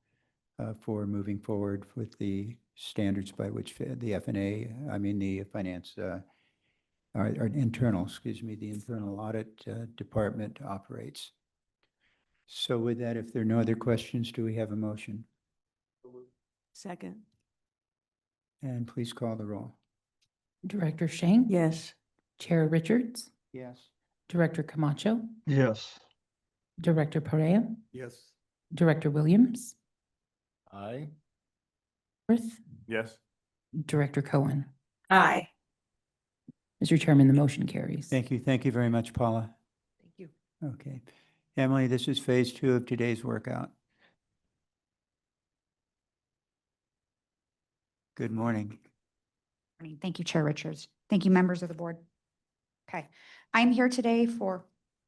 for moving forward with the standards by which the F&A, the finance, or internal, excuse me, the internal audit department operates. So with that, if there are no other questions, do we have a motion? Second. And please call the roll. Director Schenk? Yes. Chair Richards? Yes. Director Camacho? Yes. Director Perea? Yes. Director Williams? Aye. Worth? Yes. Director Cohen? Aye. Mr. Chairman, the motion carries. Thank you. Thank you very much, Paula. Thank you. Okay. Emily, this is phase 2 of today's workout. Good morning. Morning. Thank you, Chair Richards. Thank you, members of the board. Okay, I'm here today for,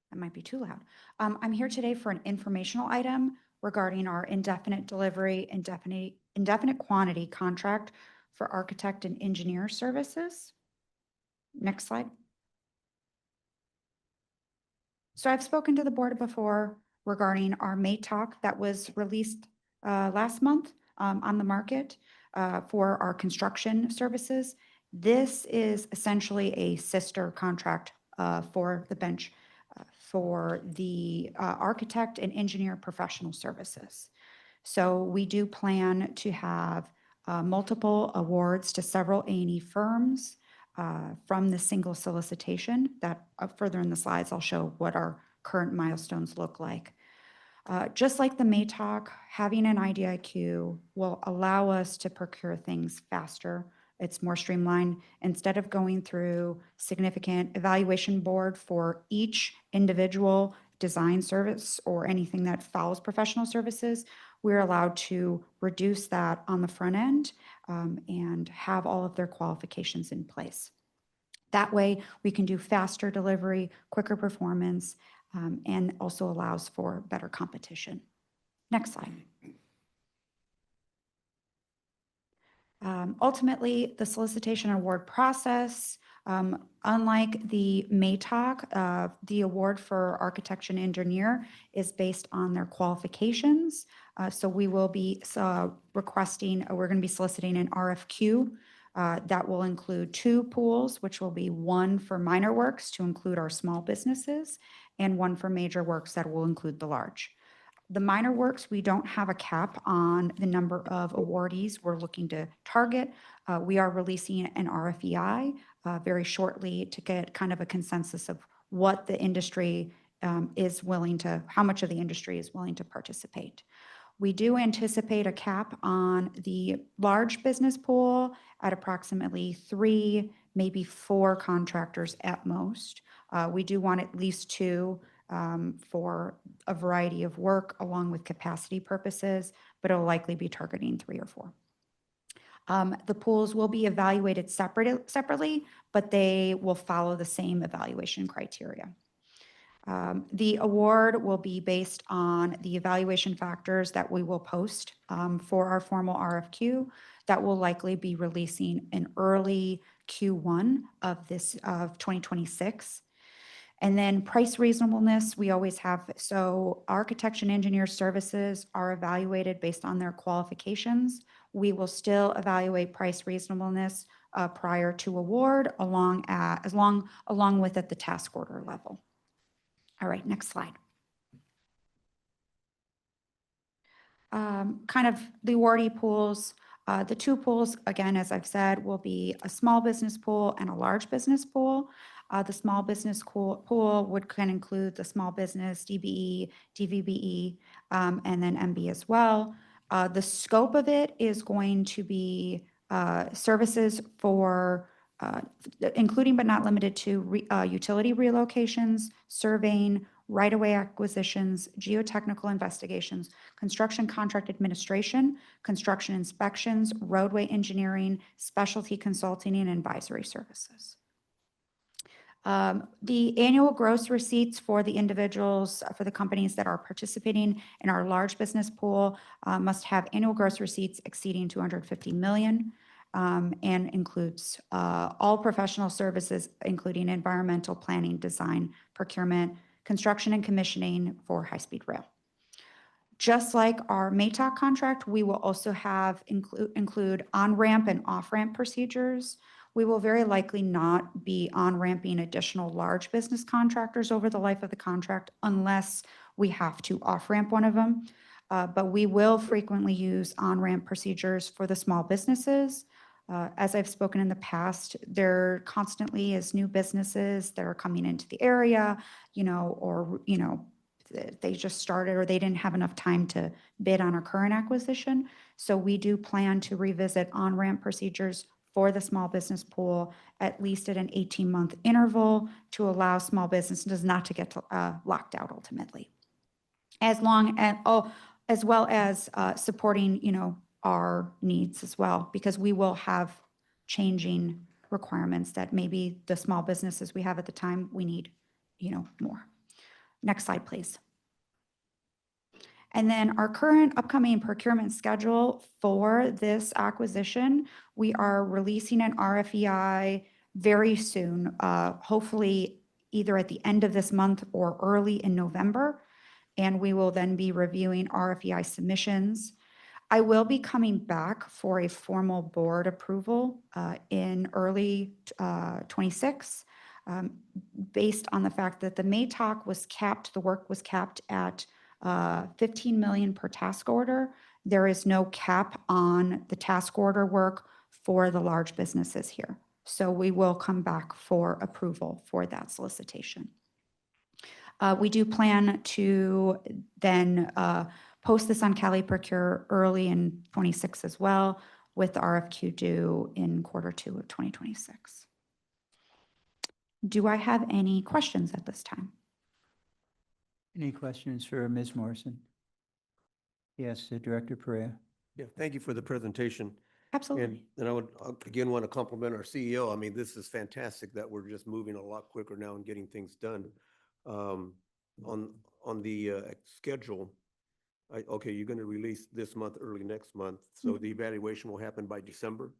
that might be too loud. I'm here today for an informational item regarding our indefinite delivery, indefinite quantity contract for architect and engineer services. Next slide. So I've spoken to the board before regarding our MATOC that was released last month on the market for our construction services. This is essentially a sister contract for the bench for the architect and engineer professional services. So we do plan to have multiple awards to several A&E firms from the single solicitation that further in the slides, I'll show what our current milestones look like. Just like the MATOC, having an IDIQ will allow us to procure things faster. It's more streamlined. Instead of going through significant evaluation board for each individual design service or anything that follows professional services, we're allowed to reduce that on the front end and have all of their qualifications in place. That way, we can do faster delivery, quicker performance, and also allows for better competition. Next slide. Ultimately, the solicitation award process, unlike the MATOC, the award for architect and engineer is based on their qualifications. So we will be requesting, we're going to be soliciting an RFQ that will include 2 pools, which will be one for minor works to include our small businesses and one for major works that will include the large. The minor works, we don't have a cap on the number of awardees we're looking to target. We are releasing an RFEI very shortly to get kind of a consensus of what the industry is willing to, how much of the industry is willing to participate. We do anticipate a cap on the large business pool at approximately 3, maybe 4 contractors at most. We do want at least 2 for a variety of work along with capacity purposes, but it'll likely be targeting 3 or 4. The pools will be evaluated separately, but they will follow the same evaluation criteria. The award will be based on the evaluation factors that we will post for our formal RFQ that will likely be releasing in early Q1 of 2026. And then price reasonableness, we always have, so architecture and engineer services are evaluated based on their qualifications. We will still evaluate price reasonableness prior to award along with at the task order level. All right, next slide. Kind of the awardee pools. The 2 pools, again, as I've said, will be a small business pool and a large business pool. The small business pool can include the small business, DBE, DVBE, and then MB as well. The scope of it is going to be services for including but not limited to utility relocations, surveying, right-of-way acquisitions, geotechnical investigations, construction contract administration, construction inspections, roadway engineering, specialty consulting, and advisory services. The annual gross receipts for the individuals, for the companies that are participating in our large business pool must have annual gross receipts exceeding 250 million. And includes all professional services, including environmental planning, design, procurement, construction and commissioning for high-speed rail. Just like our MATOC contract, we will also include on-ramp and off-ramp procedures. We will very likely not be on-ramping additional large business contractors over the life of the contract unless we have to off-ramp one of them. But we will frequently use on-ramp procedures for the small businesses. As I've spoken in the past, there constantly is new businesses that are coming into the area, or, they just started or they didn't have enough time to bid on a current acquisition. So we do plan to revisit on-ramp procedures for the small business pool, at least at an 18-month interval to allow small businesses not to get locked out ultimately. As well as supporting, our needs as well, because we will have changing requirements that maybe the small businesses we have at the time, we need, more. Next slide, please. And then our current upcoming procurement schedule for this acquisition, we are releasing an RFEI very soon, hopefully either at the end of this month or early in November. And we will then be reviewing RFEI submissions. I will be coming back for a formal board approval in early 26, based on the fact that the MATOC was capped, the work was capped at 15 million per task order. There is no cap on the task order work for the large businesses here. So we will come back for approval for that solicitation. We do plan to then post this on Cali Procure early in 26 as well, with the RFQ due in Q2 of 2026. Do I have any questions at this time? Any questions for Ms. Morrison? Yes, Director Perea. Yeah, thank you for the presentation. Absolutely. And I would, again, want to compliment our CEO. I mean, this is fantastic that we're just moving a lot quicker now and getting things done. On the schedule, okay, you're going to release this month, early next month. So the evaluation will happen by December?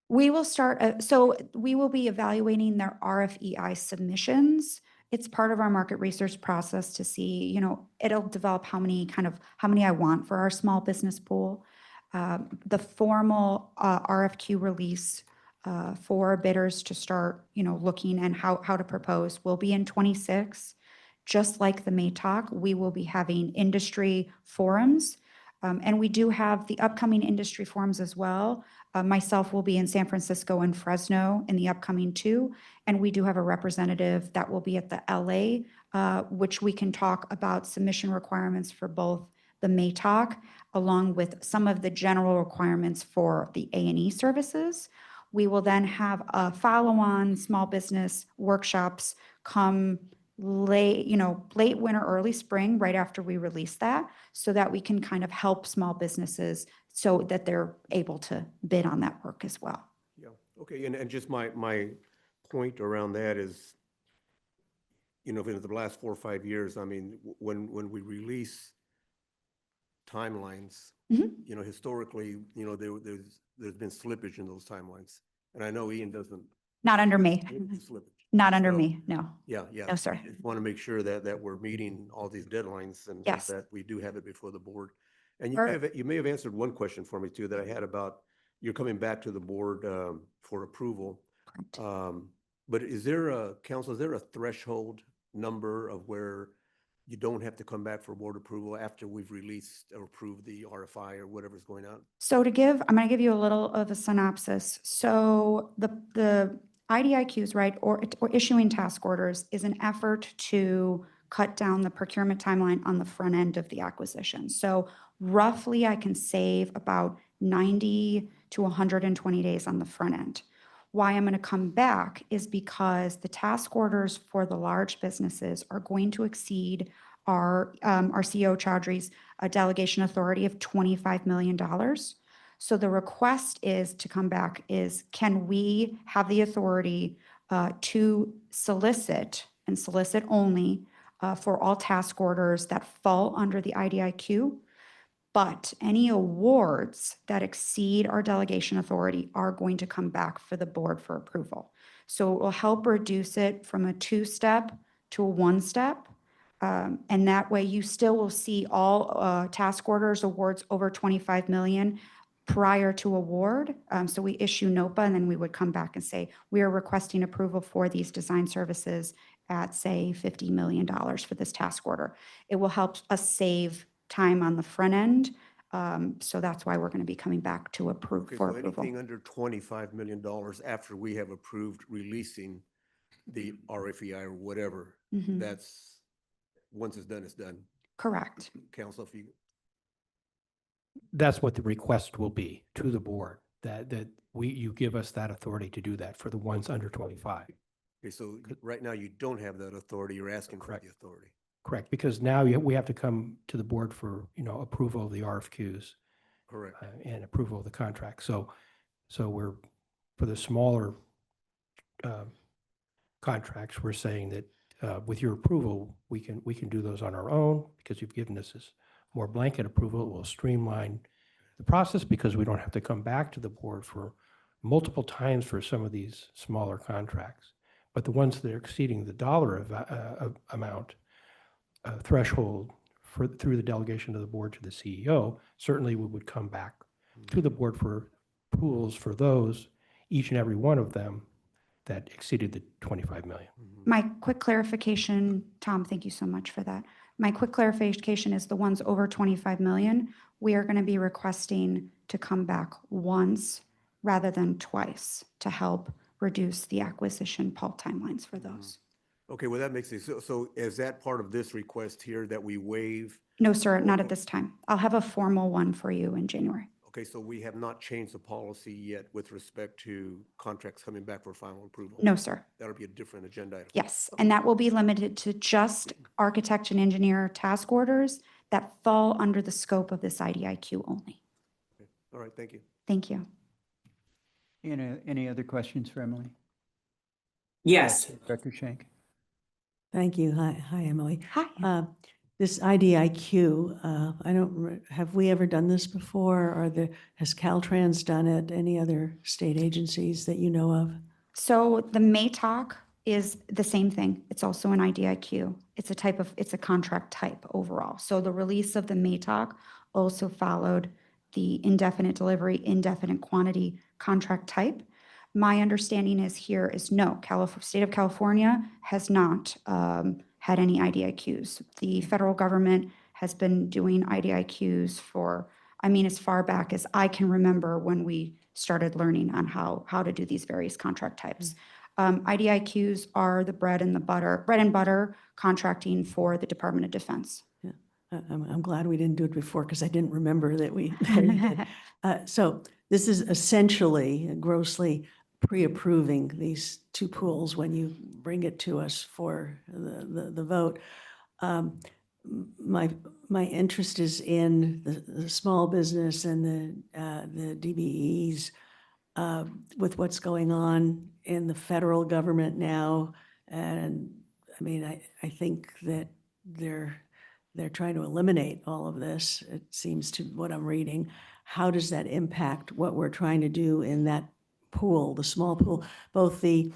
We will start, so we will be evaluating their RFEI submissions. It's part of our market research process to see, it'll develop how many I want for our small business pool. The formal RFQ release for bidders to start, looking and how to propose will be in 26. Just like the MATOC, we will be having industry forums. And we do have the upcoming industry forums as well. Myself will be in San Francisco and Fresno in the upcoming 2. And we do have a representative that will be at the LA, which we can talk about submission requirements for both the MATOC, along with some of the general requirements for the A&E services. We will then have a follow-on small business workshops come late, late winter, early spring, right after we release that, so that we can kind of help small businesses so that they're able to bid on that work as well. Yeah, okay, and just my point around that is, in the last 4 or 5 years, I mean, when we release timelines, historically, there's been slippage in those timelines. And I know Ian doesn't. Not under me. Slippage. Not under So, me, no. Yeah. No, sir. Want to make sure that we're meeting all these deadlines and Yes. that we do have it before the board. And Or- you may have answered one question for me too, that I had about, you're coming back to the board for approval. But is there a threshold number of where you don't have to come back for board approval after we've released or approved the RFI or whatever's going on? So I'm going to give you a little of a synopsis. So the IDIQs, right, or issuing task orders is an effort to cut down the procurement timeline on the front end of the acquisition. So roughly I can save about 90 to 120 days on the front end. Why I'm going to come back is because the task orders for the large businesses are going to exceed our CEO Chaudhry's delegation authority of $25 million. So the request is to come back is, can we have the authority to solicit and solicit only for all task orders that fall under the IDIQ? But any awards that exceed our delegation authority are going to come back for the board for approval. So it will help reduce it from a 2-step to a 1-step. And that way you still will see all task orders awards over 25 million prior to award. So we issue NOPA and then we would come back and say, we are requesting approval for these design services at, say, $50 million for this task order. It will help us save time on the front end. So that's why we're going to be coming back to approve Okay, for so approval. anything under $25 million after we have approved releasing the RFEI or whatever, that's, once it's done, it's done. Correct. Council, if you. That's what the request will be to the board, that you give us that authority to do that for the ones under 25. Okay, so right now you don't have that authority, you're asking for the authority. Correct, because now we have to come to the board for, approval of the RFQs. Correct. And approval of the contract. So we're, for the smaller contracts, we're saying that with your approval, we can do those on our own because you've given us this more blanket approval. It will streamline the process because we don't have to come back to the board for multiple times for some of these smaller contracts. But the ones that are exceeding the dollar amount threshold through the delegation of the board to the CEO, certainly we would come back to the board for approvals for those, each and every one of them that exceeded the 25 million. My quick clarification, Tom, thank you so much for that. My quick clarification is the ones over 25 million, we are going to be requesting to come back once rather than twice to help reduce the acquisition pulp timelines for those. Okay, well, that makes sense. So is that part of this request here that we waive? No, sir, not at this time. I'll have a formal one for you in January. Okay, so we have not changed the policy yet with respect to contracts coming back for final approval? No, sir. That'll be a different agenda item. Yes, and that will be limited to just architect and engineer task orders that fall under the scope of this IDIQ only. Okay. All right, thank you. Thank you. Any other questions for Emily? Yes. Dr. Shank? Thank you. Hi, Emily. Hi. This IDIQ, have we ever done this before? Has Caltrans done it? Any other state agencies that you know of? So the MATOC is the same thing. It's also an IDIQ. It's a contract type overall. So the release of the MATOC also followed the indefinite delivery, indefinite quantity contract type. My understanding is no, state of California has not had any IDIQs. The federal government has been doing IDIQs for, as far back as I can remember when we started learning on how to do these various contract types. IDIQs are the bread and butter contracting for the Department of Defense. Yeah. I'm glad we didn't do it before because I didn't remember that we did. So this is essentially grossly pre-approving these two pools when you bring it to us for the vote. My interest is in the small business and the DBEs with what's going on in the federal government now. And I mean, I think that they're trying to eliminate all of this, it seems to what I'm reading. How does that impact what we're trying to do in that pool, the small pool, both the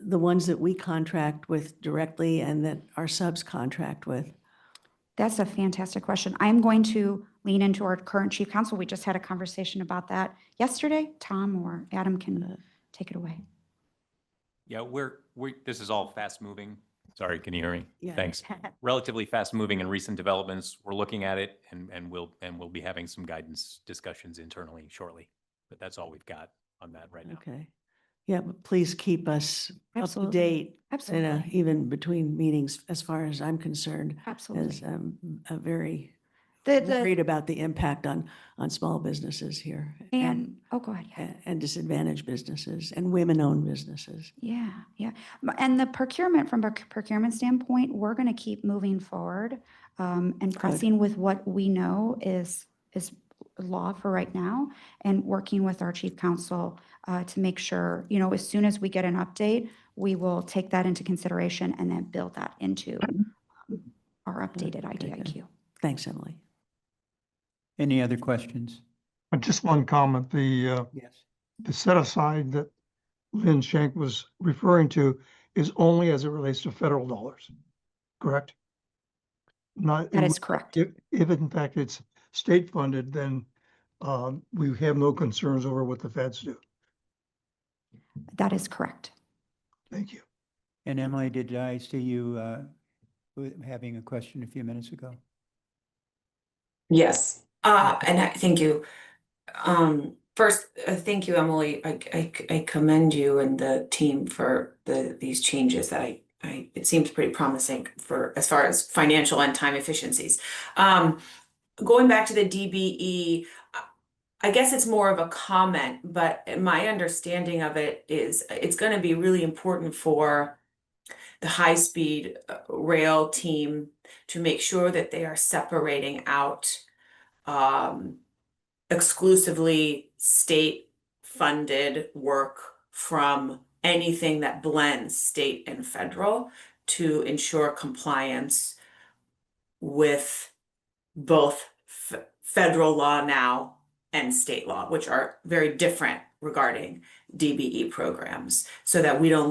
ones that we contract with directly and that our subs contract with? That's a fantastic question. I'm going to lean into our current chief counsel. We just had a conversation about that yesterday. Tom or Adam can take it away. Yeah, this is all fast moving. Sorry, can you hear me? Yeah. Thanks. Relatively fast moving and recent developments. We're looking at it and we'll be having some guidance discussions internally shortly. But that's all we've got on that right now. Okay. Yeah, but please keep us Absolutely. up to date. Absolutely. Even between meetings, as far as I'm concerned. Absolutely. As a very The- worried about the impact on small businesses here. Oh, go ahead. Yeah. And disadvantaged businesses and women-owned businesses. Yeah, yeah. And the procurement, from a procurement standpoint, we're going to keep moving forward and pressing with what we know is law for right now, and working with our chief counsel to make sure, as soon as we get an update, we will take that into consideration and then build that into our updated IDIQ. Thanks, Emily. Any other questions? Just one comment, the set aside that Lynn Shank was referring to is only as it relates to federal dollars, correct? Not. That is correct. If in fact it's state funded, then we have no concerns over what the feds do. That is correct. Thank you. And Emily, did I see you having a question a few minutes ago? Yes, thank you. First, thank you, Emily. I commend you and the team for these changes that it seems pretty promising for as far as financial and time efficiencies. Going back to the DBE, I guess it's more of a comment, but my understanding of it is it's going to be really important for the high-speed rail team to make sure that they are separating out exclusively state-funded work from anything that blends state and federal to ensure compliance with both federal law now and state law, which are very different regarding DBE programs, so that we don't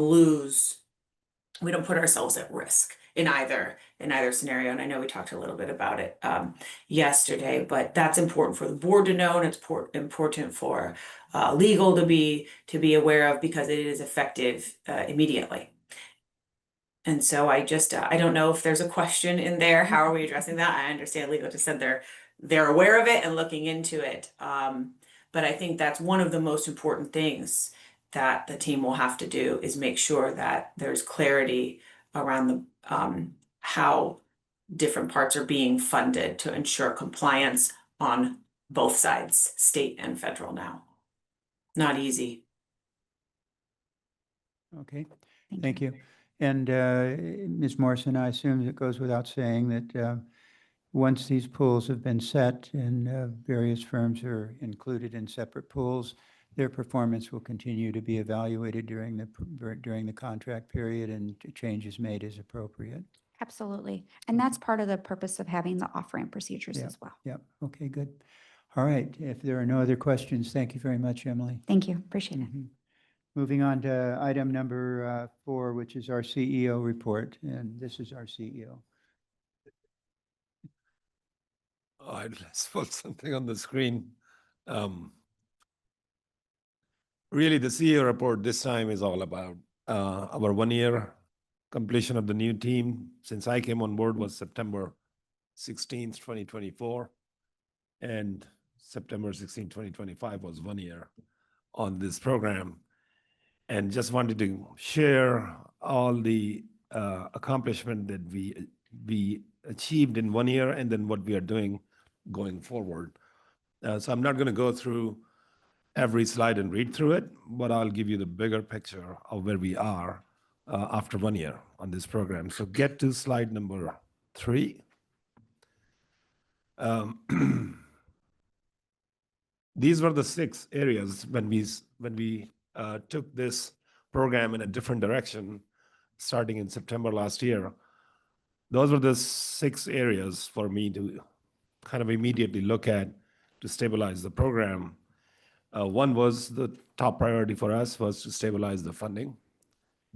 put ourselves at risk in either scenario. And I know we talked a little bit about it yesterday, but that's important for the board to know, and it's important for legal to be aware of, because it is effective immediately. And so I don't know if there's a question in there. How are we addressing that? I understand legal just said they're aware of it and looking into it. But I think that's one of the most important things that the team will have to do, is make sure that there's clarity around how different parts are being funded to ensure compliance on both sides, state and federal now. Not easy. Okay, thank you. And Ms. Morrison, I assume it goes without saying that once these pools have been set and various firms are included in separate pools, their performance will continue to be evaluated during the contract period, and changes made as appropriate. Absolutely. And that's part of the purpose of having the off-ramp procedures as well. Yep. Okay, good. All right. If there are no other questions, thank you very much, Emily. Thank you. Appreciate it. Moving on to item number 4, which is our CEO report. And this is our CEO. Let's put something on the screen. Really, the CEO report this time is all about our 1-year completion of the new team. Since I came on board was September 16th, 2024. And September 16th, 2025 was 1 year on this program. And just wanted to share all the accomplishment that we achieved in 1 year, and then what we are doing going forward. So I'm not going to go through every slide and read through it, but I'll give you the bigger picture of where we are after 1 year on this program. So get to slide number 3. These were the 6 areas when we took this program in a different direction, starting in September last year. Those were the 6 areas for me to kind of immediately look at to stabilize the program. One was the top priority for us was to stabilize the funding.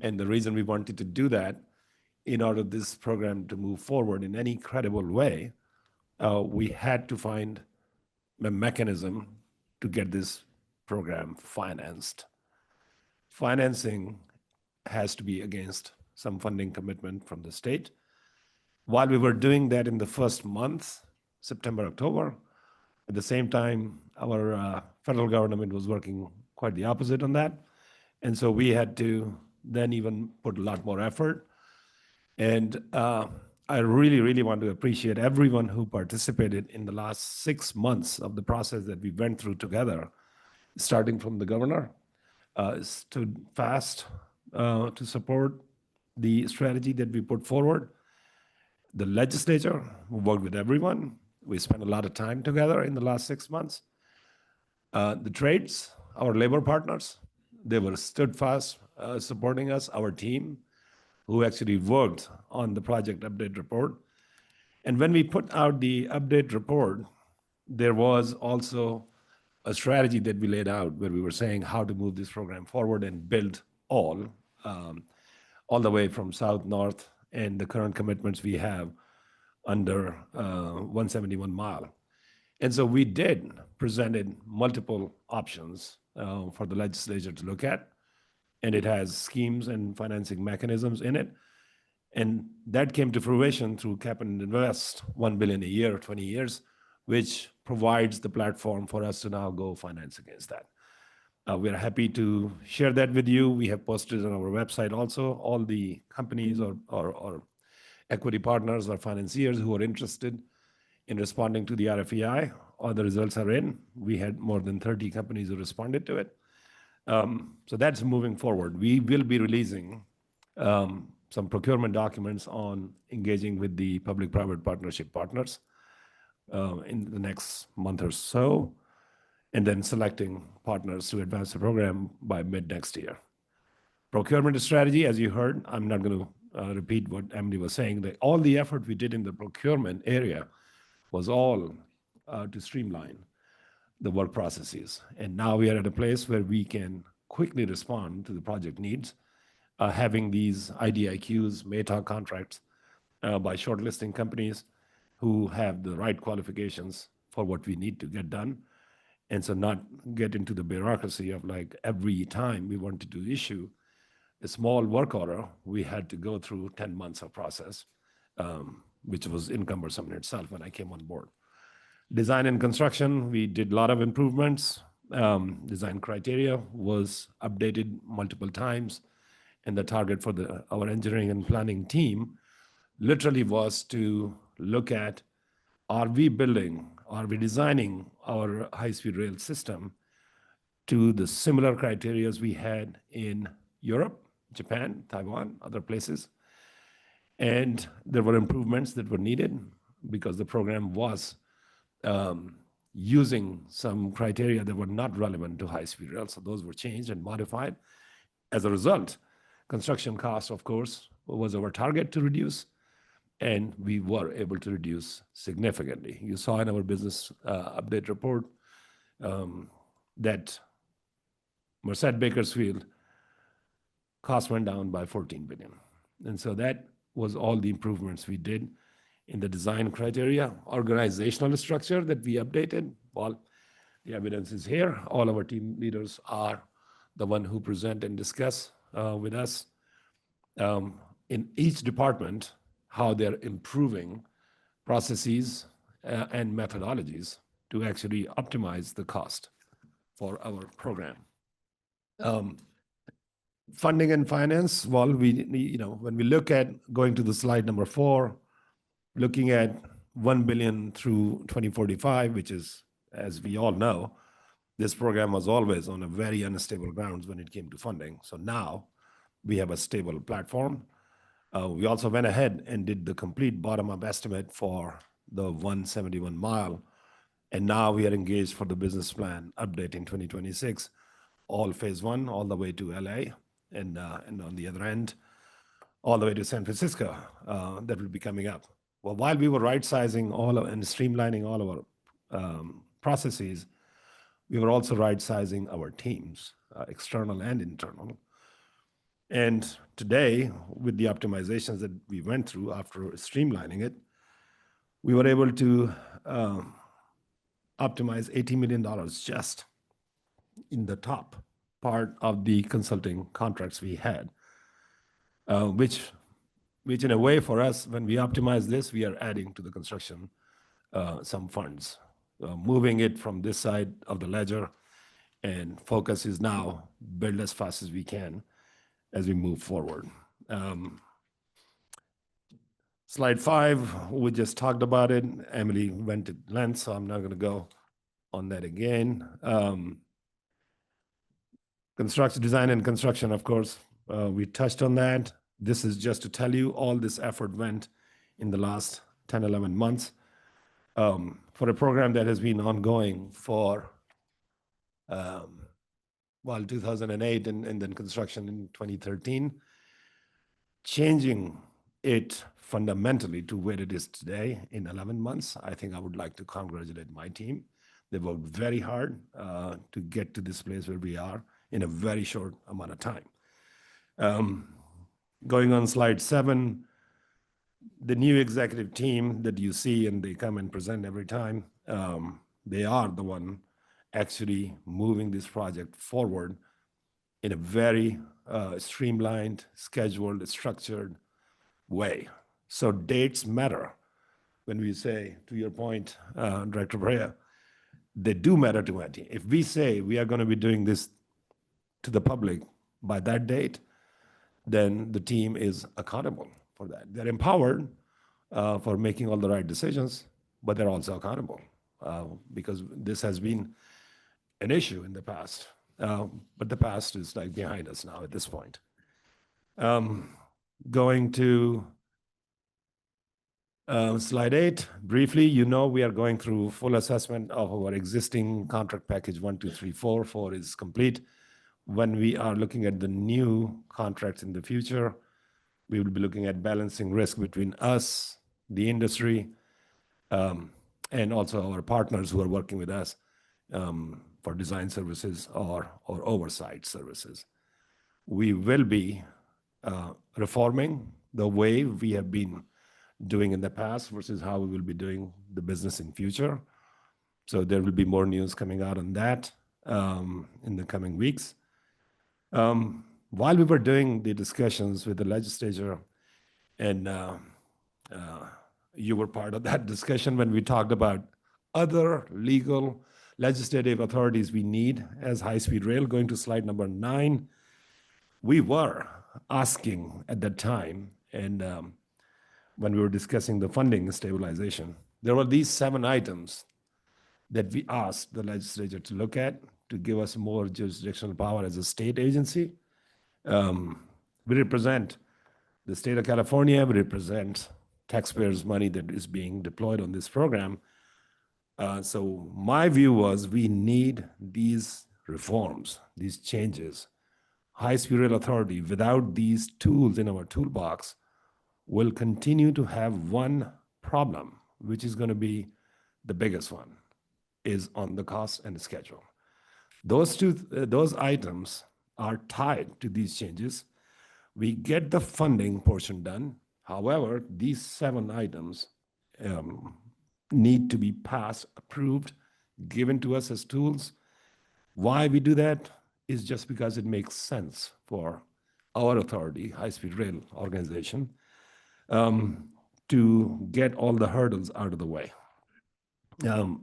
And the reason we wanted to do that, in order this program to move forward in any credible way, we had to find a mechanism to get this program financed. Financing has to be against some funding commitment from the state. While we were doing that in the first month, September, October, at the same time, our federal government was working quite the opposite on that. And so we had to then even put a lot more effort. And I really, really want to appreciate everyone who participated in the last 6 months of the process that we went through together, starting from the governor, stood fast to support the strategy that we put forward. The legislature, who worked with everyone, we spent a lot of time together in the last 6 months. The trades, our labor partners, they were stood fast supporting us, our team, who actually worked on the project update report. And when we put out the update report, there was also a strategy that we laid out where we were saying how to move this program forward and build all the way from south, north, and the current commitments we have under 171 mile. And so we presented multiple options for the legislature to look at, and it has schemes and financing mechanisms in it. And that came to fruition through Cap and Invest, $1 billion a year, 20 years, which provides the platform for us to now go finance against that. We're happy to share that with you. We have posted on our website also all the companies or equity partners or financiers who are interested in responding to the RFEI. All the results are in. We had more than 30 companies who responded to it. So that's moving forward. We will be releasing some procurement documents on engaging with the public-private partnership partners in the next month or so, and then selecting partners to advance the program by mid-next year. Procurement strategy, as you heard, I'm not going to repeat what Emily was saying, that all the effort we did in the procurement area was all to streamline the work processes. And now we are at a place where we can quickly respond to the project needs, having these AEIDQs, MATOC contracts, by shortlisting companies who have the right qualifications for what we need to get done. And so not get into the bureaucracy of like every time we wanted to issue a small work order, we had to go through 10 months of process, which was cumbersome in itself when I came on board. Design and construction, we did a lot of improvements. Design criteria was updated multiple times. And the target for our engineering and planning team literally was to look at, are we designing our high-speed rail system to the similar criteria we had in Europe, Japan, Taiwan, other places? And there were improvements that were needed because the program was using some criteria that were not relevant to high-speed rail. So those were changed and modified. As a result, construction costs, of course, was our target to reduce, and we were able to reduce significantly. You saw in our business update report that Merced Bakersfield cost went down by $14 billion. And so that was all the improvements we did in the design criteria. Organizational structure that we updated, well, the evidence is here. All our team leaders are the one who present and discuss with us in each department how they're improving processes and methodologies to actually optimize the cost for our program. Funding and finance, well, when we look at going to the slide number 4, looking at $1 billion through 2045, which is, as we all know, This program was always on a very unstable grounds when it came to funding. So now we have a stable platform. We also went ahead and did the complete bottom-up estimate for the 171 mile. And now we are engaged for the business plan update in 2026, all phase one, all the way to LA, and on the other end, all the way to San Francisco, that will be coming up. Well, while we were right-sizing and streamlining all of our processes, we were also right-sizing our teams, external and internal. And today, with the optimizations that we went through after streamlining it, we were able to optimize $80 million just in the top part of the consulting contracts we had, which in a way for us, when we optimize this, we are adding to the construction some funds, moving it from this side of the ledger, and focus is now build as fast as we can as we move forward. Slide 5, we just talked about it. Emily went at length, so I'm not going to go on that again. Construction design and construction, of course, we touched on that. This is just to tell you all this effort went in the last 10, 11 months for a program that has been ongoing for 2008 and then construction in 2013, changing it fundamentally to where it is today in 11 months. I think I would like to congratulate my team. They worked very hard to get to this place where we are in a very short amount of time. Going on slide 7, the new executive team that you see, and they come and present every time, they are the one actually moving this project forward in a very streamlined, scheduled, structured way. So dates matter. When we say, to your point, Director Brea, they do matter to my team. If we say we are going to be doing this to the public by that date, then the team is accountable for that. They're empowered for making all the right decisions, but they're also accountable because this has been an issue in the past. But the past is like behind us now at this point. Going to slide 8, briefly, we are going through full assessment of our existing contract package 1, 2, 3, 4. 4 is complete. When we are looking at the new contracts in the future, we will be looking at balancing risk between us, the industry, and also our partners who are working with us for design services or oversight services. We will be reforming the way we have been doing in the past versus how we will be doing the business in future. So there will be more news coming out on that in the coming weeks. While we were doing the discussions with the legislature, and you were part of that discussion when we talked about other legal legislative authorities we need as high-speed rail, going to slide number 9, we were asking at that time, and when we were discussing the funding stabilization, there were these 7 items that we asked the legislature to look at to give us more jurisdictional power as a state agency. We represent the state of California, we represent taxpayers' money that is being deployed on this program. So my view was we need these reforms, these changes. High-speed rail authority, without these tools in our toolbox, will continue to have one problem, which is going to be the biggest one, is on the cost and the schedule. Those items are tied to these changes. We get the funding portion done. However, these 7 items need to be passed, approved, given to us as tools. Why we do that is just because it makes sense for our authority, high-speed rail organization, to get all the hurdles out of the way.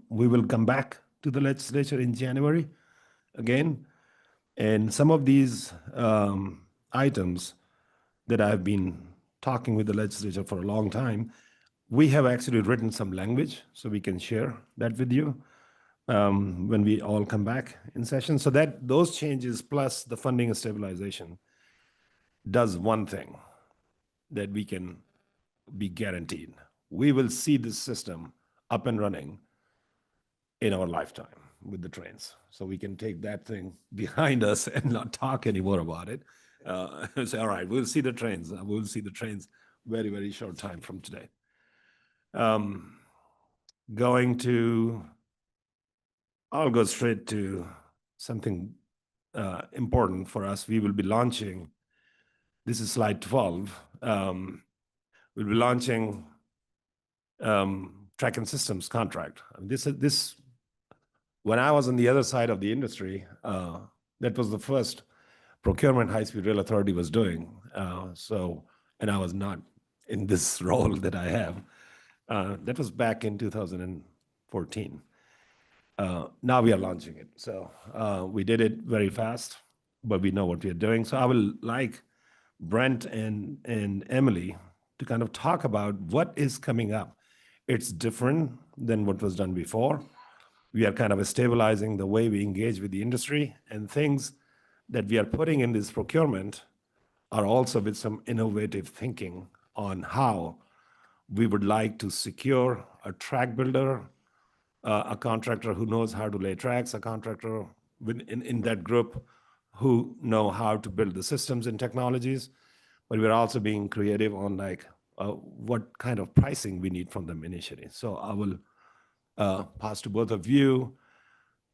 We will come back to the legislature in January again, and some of these items that I've been talking with the legislature for a long time, we have actually written some language so we can share that with you. when we all come back in session. So that those changes plus the funding and stabilization does one thing that we can be guaranteed. We will see this system up and running in our lifetime with the trains. So we can take that thing behind us and not talk anymore about it. Say, all right, we'll see the trains. We'll see the trains very, very short time from today. I'll go straight to something important for us. We will be launching, this is slide 12. We'll be launching track and systems contract. When I was on the other side of the industry, that was the first procurement high-speed rail authority was doing. And I was not in this role that I have. That was back in 2014. Now we are launching it. So we did it very fast, but we know what we are doing. So I will like Brent and Emily to kind of talk about what is coming up. It's different than what was done before. We are kind of stabilizing the way we engage with the industry, and things that we are putting in this procurement are also with some innovative thinking on how we would like to secure a track builder, a contractor who knows how to lay tracks, a contractor in that group who know how to build the systems and technologies. But we're also being creative on what kind of pricing we need from them initially. So I will pass to both of you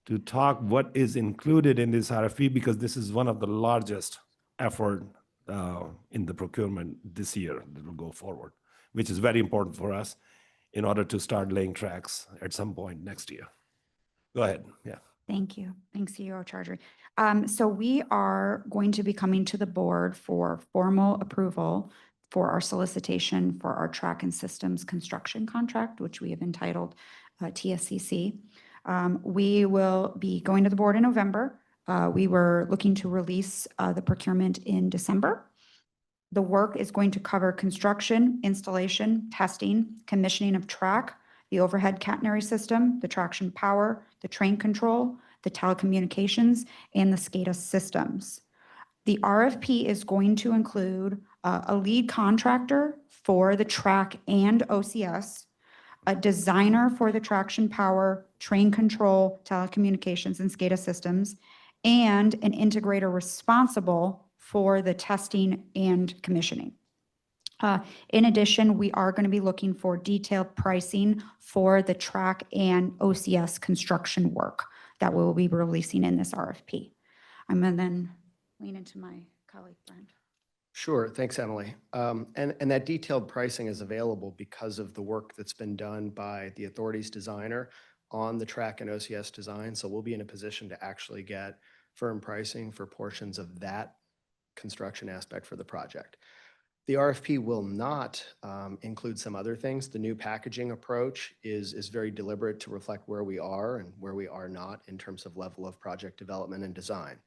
to talk what is included in this RFP, because this is one of the largest effort in the procurement this year that will go forward, which is very important for us in order to start laying tracks at some point next year. Go ahead. Yeah. Thank you. Thanks, CEO Charger. So we are going to be coming to the board for formal approval for our solicitation for our track and systems construction contract, which we have entitled TSCC. We will be going to the board in November. We were looking to release the procurement in December. The work is going to cover construction, installation, testing, commissioning of track, the overhead catenary system, the traction power, the train control, the telecommunications, and the SCADA systems. The RFP is going to include a lead contractor for the track and OCS, a designer for the traction power, train control, telecommunications, and SCADA systems, and an integrator responsible for the testing and commissioning. In addition, we are going to be looking for detailed pricing for the track and OCS construction work that we will be releasing in this RFP. I'm going to then lean into my colleague, Brent. Sure. Thanks, Emily. And that detailed pricing is available because of the work that's been done by the authority's designer on the track and OCS design. So we'll be in a position to actually get firm pricing for portions of that construction aspect for the project. The RFP will not include some other things. The new packaging approach is very deliberate to reflect where we are and where we are not in terms of level of project development and design.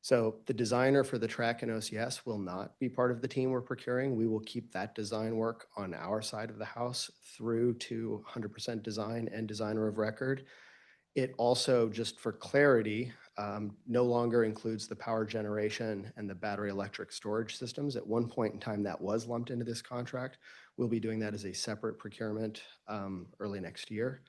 So the designer for the track and OCS will not be part of the team we're procuring. We will keep that design work on our side of the house through to 100% design and designer of record. It also, just for clarity, no longer includes the power generation and the battery electric storage systems. At one point in time, that was lumped into this contract. We'll be doing that as a separate procurement early next year.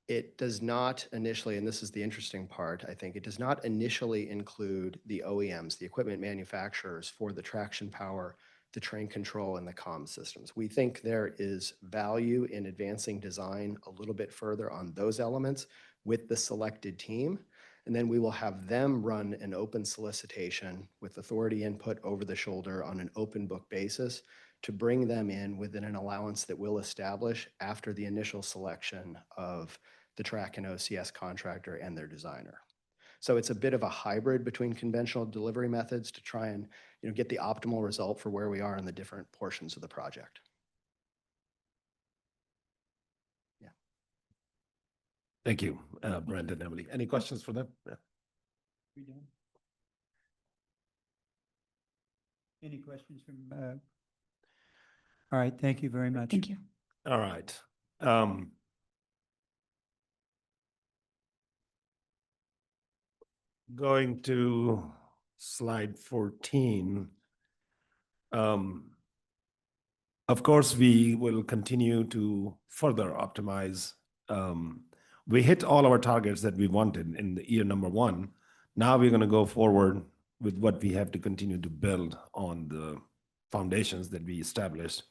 It does not initially, and this is the interesting part, I think, it does not initially include the OEMs, the equipment manufacturers for the traction power, the train control, and the comm systems. We think there is value in advancing design a little bit further on those elements with the selected team. And then we will have them run an open solicitation with authority input over the shoulder on an open book basis to bring them in within an allowance that we'll establish after the initial selection of the track and OCS contractor and their designer. So it's a bit of a hybrid between conventional delivery methods to try and get the optimal result for where we are in the different portions of the project. Yeah. Thank you, Brent and Emily. Any questions for them? Yeah. Any questions from? All right. Thank you very much. Thank you. All right. going to slide 14. Of course, we will continue to further optimize. We hit all our targets that we wanted in the year number 1. Now we're going to go forward with what we have to continue to build on the foundations that we established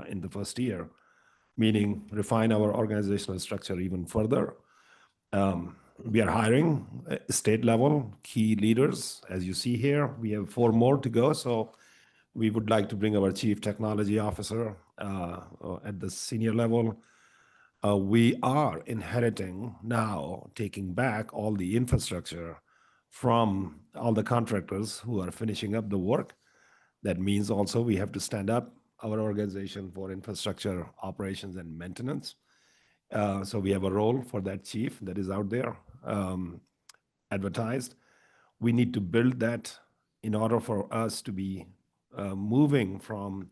in the first year, meaning refine our organizational structure even further. We are hiring state level key leaders. As you see here, we have 4 more to go. So we would like to bring our chief technology officer at the senior level. We are inheriting now, taking back all the infrastructure from all the contractors who are finishing up the work. That means also we have to stand up our organization for infrastructure operations and maintenance. So we have a role for that chief that is out there advertised. We need to build that in order for us to be moving from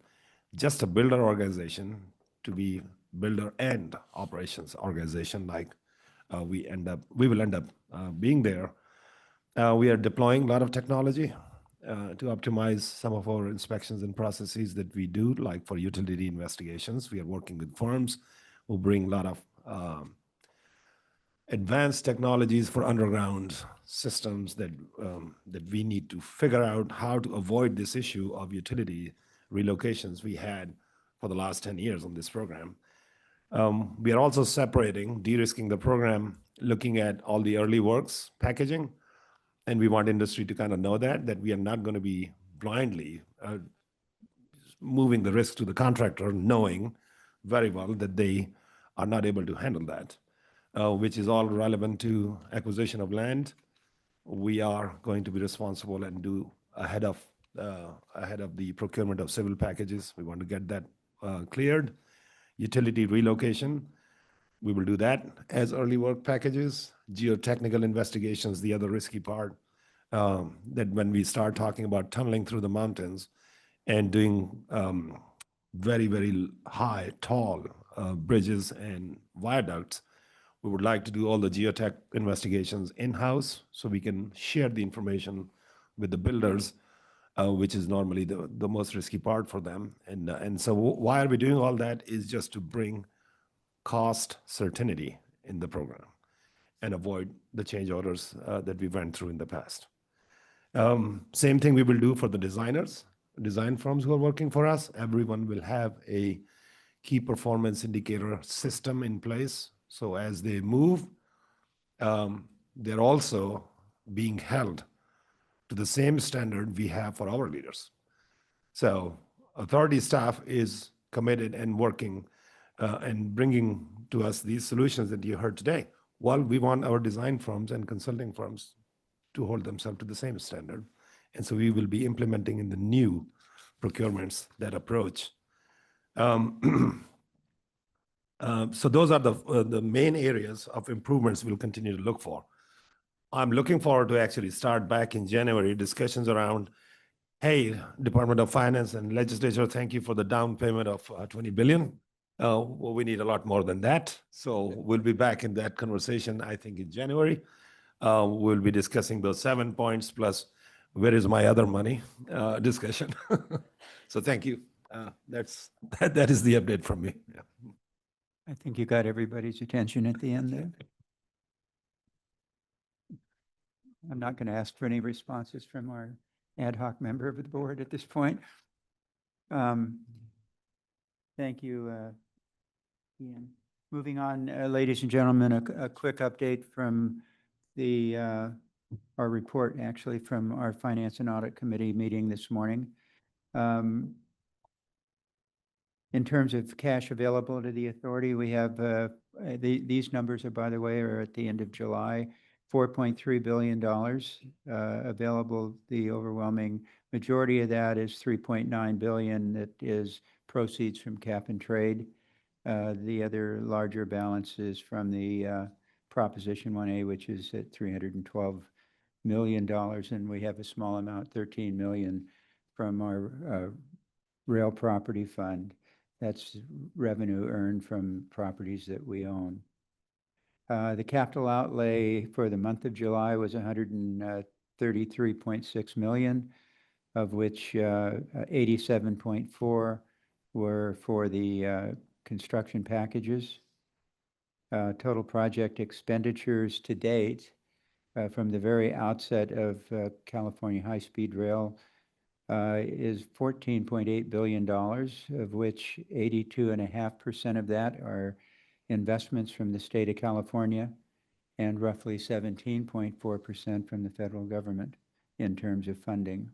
just a builder organization to be builder and operations organization, like we will end up being there. We are deploying a lot of technology to optimize some of our inspections and processes that we do, like for utility investigations. We are working with firms who bring a lot of advanced technologies for underground systems that we need to figure out how to avoid this issue of utility relocations we had for the last 10 years on this program. We are also separating, de-risking the program, looking at all the early works packaging. And we want industry to kind of know that we are not going to be blindly moving the risk to the contractor, knowing very well that they are not able to handle that, which is all relevant to acquisition of land. We are going to be responsible and do ahead of the procurement of civil packages. We want to get that cleared. Utility relocation, we will do that as early work packages. Geotechnical investigations, the other risky part, that when we start talking about tunneling through the mountains and doing very, very high, tall bridges and viaducts, we would like to do all the geotech investigations in-house so we can share the information with the builders, which is normally the most risky part for them. And so why are we doing all that is just to bring cost certainty in the program and avoid the change orders that we went through in the past. Same thing we will do for the designers, design firms who are working for us. Everyone will have a key performance indicator system in place. So as they move, they're also being held to the same standard we have for our leaders. So authority staff is committed and working and bringing to us these solutions that you heard today. Well, we want our design firms and consulting firms to hold themselves to the same standard. And so we will be implementing in the new procurements that approach. So those are the main areas of improvements we'll continue to look for. I'm looking forward to actually start back in January discussions around, hey, Department of Finance and Legislature, thank you for the down payment of $20 billion. Well, we need a lot more than that. So we'll be back in that conversation, I think, in January. We'll be discussing those 7 points plus where is my other money discussion. So thank you. That is the update from me. Yeah. I think you got everybody's attention at the end there. I'm not going to ask for any responses from our ad hoc member of the board at this point. Thank you, Ian. Moving on, ladies and gentlemen, a quick update from our report, actually, from our Finance and Audit Committee meeting this morning. In terms of cash available to the authority, we have, these numbers are, by the way, are at the end of July, $4.3 billion available. The overwhelming majority of that is $3.9 billion that is proceeds from cap and trade. The other larger balance is from the Proposition 1A, which is at $312 million, and we have a small amount, $13 million, from our rail property fund. That's revenue earned from properties that we own. The capital outlay for the month of July was 133.6 million, of which 87.4 were for the construction packages. Total project expenditures to date from the very outset of California High-Speed Rail is $14.8 billion, of which 82.5% of that are investments from the state of California and roughly 17.4% from the federal government in terms of funding.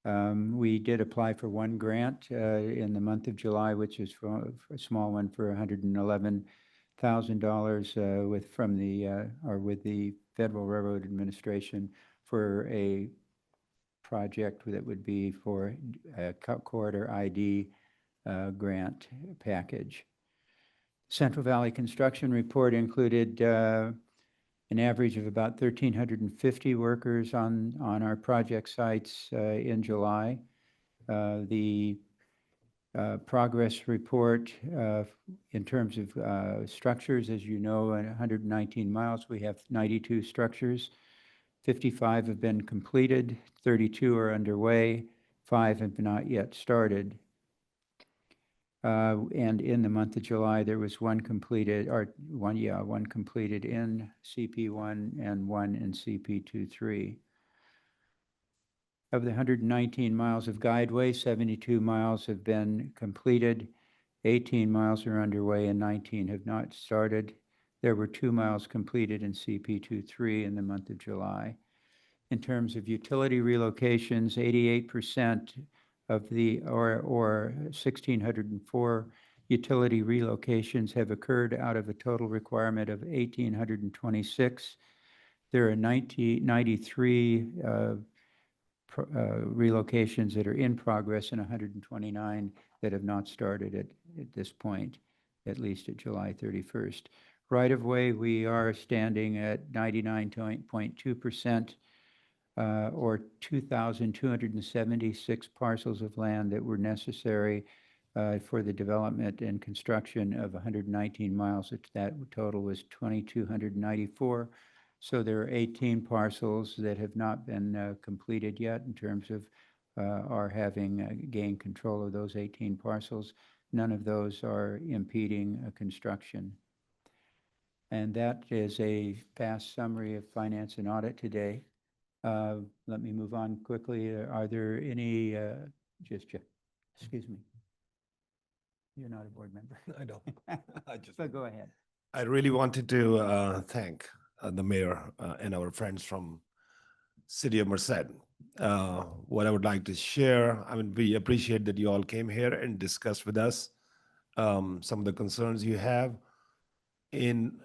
We did apply for one grant in the month of July, which is for a small one for $111,000 with the Federal Railroad Administration for a project that would be for a corridor ID grant package. Central Valley Construction Report included an average of about 1,350 workers on our project sites in July. The progress report in terms of structures, as you know, in 119 miles, we have 92 structures. 55 have been completed, 32 are underway, 5 have not yet started. And in the month of July, there was one completed in CP1 and one in CP23. Of the 119 miles of guideway, 72 miles have been completed, 18 miles are underway, and 19 have not started. There were 2 miles completed in CP23 in the month of July. In terms of utility relocations, 88% of the, or 1,604 utility relocations have occurred out of a total requirement of 1,826. There are 93 relocations that are in progress and 129 that have not started at this point, at least at July 31st. Right of way, we are standing at 99.2%. Or 2,276 parcels of land that were necessary for the development and construction of 119 miles. That total was 2,294. So there are 18 parcels that have not been completed yet in terms of our having gained control of those 18 parcels. None of those are impeding construction. And that is a fast summary of finance and audit today. Let me move on quickly. Are there any, excuse me. You're not a board member. I don't. But go ahead. I really wanted to thank the mayor and our friends from City of Merced. What I would like to share, I mean, we appreciate that you all came here and discussed with us some of the concerns you have. In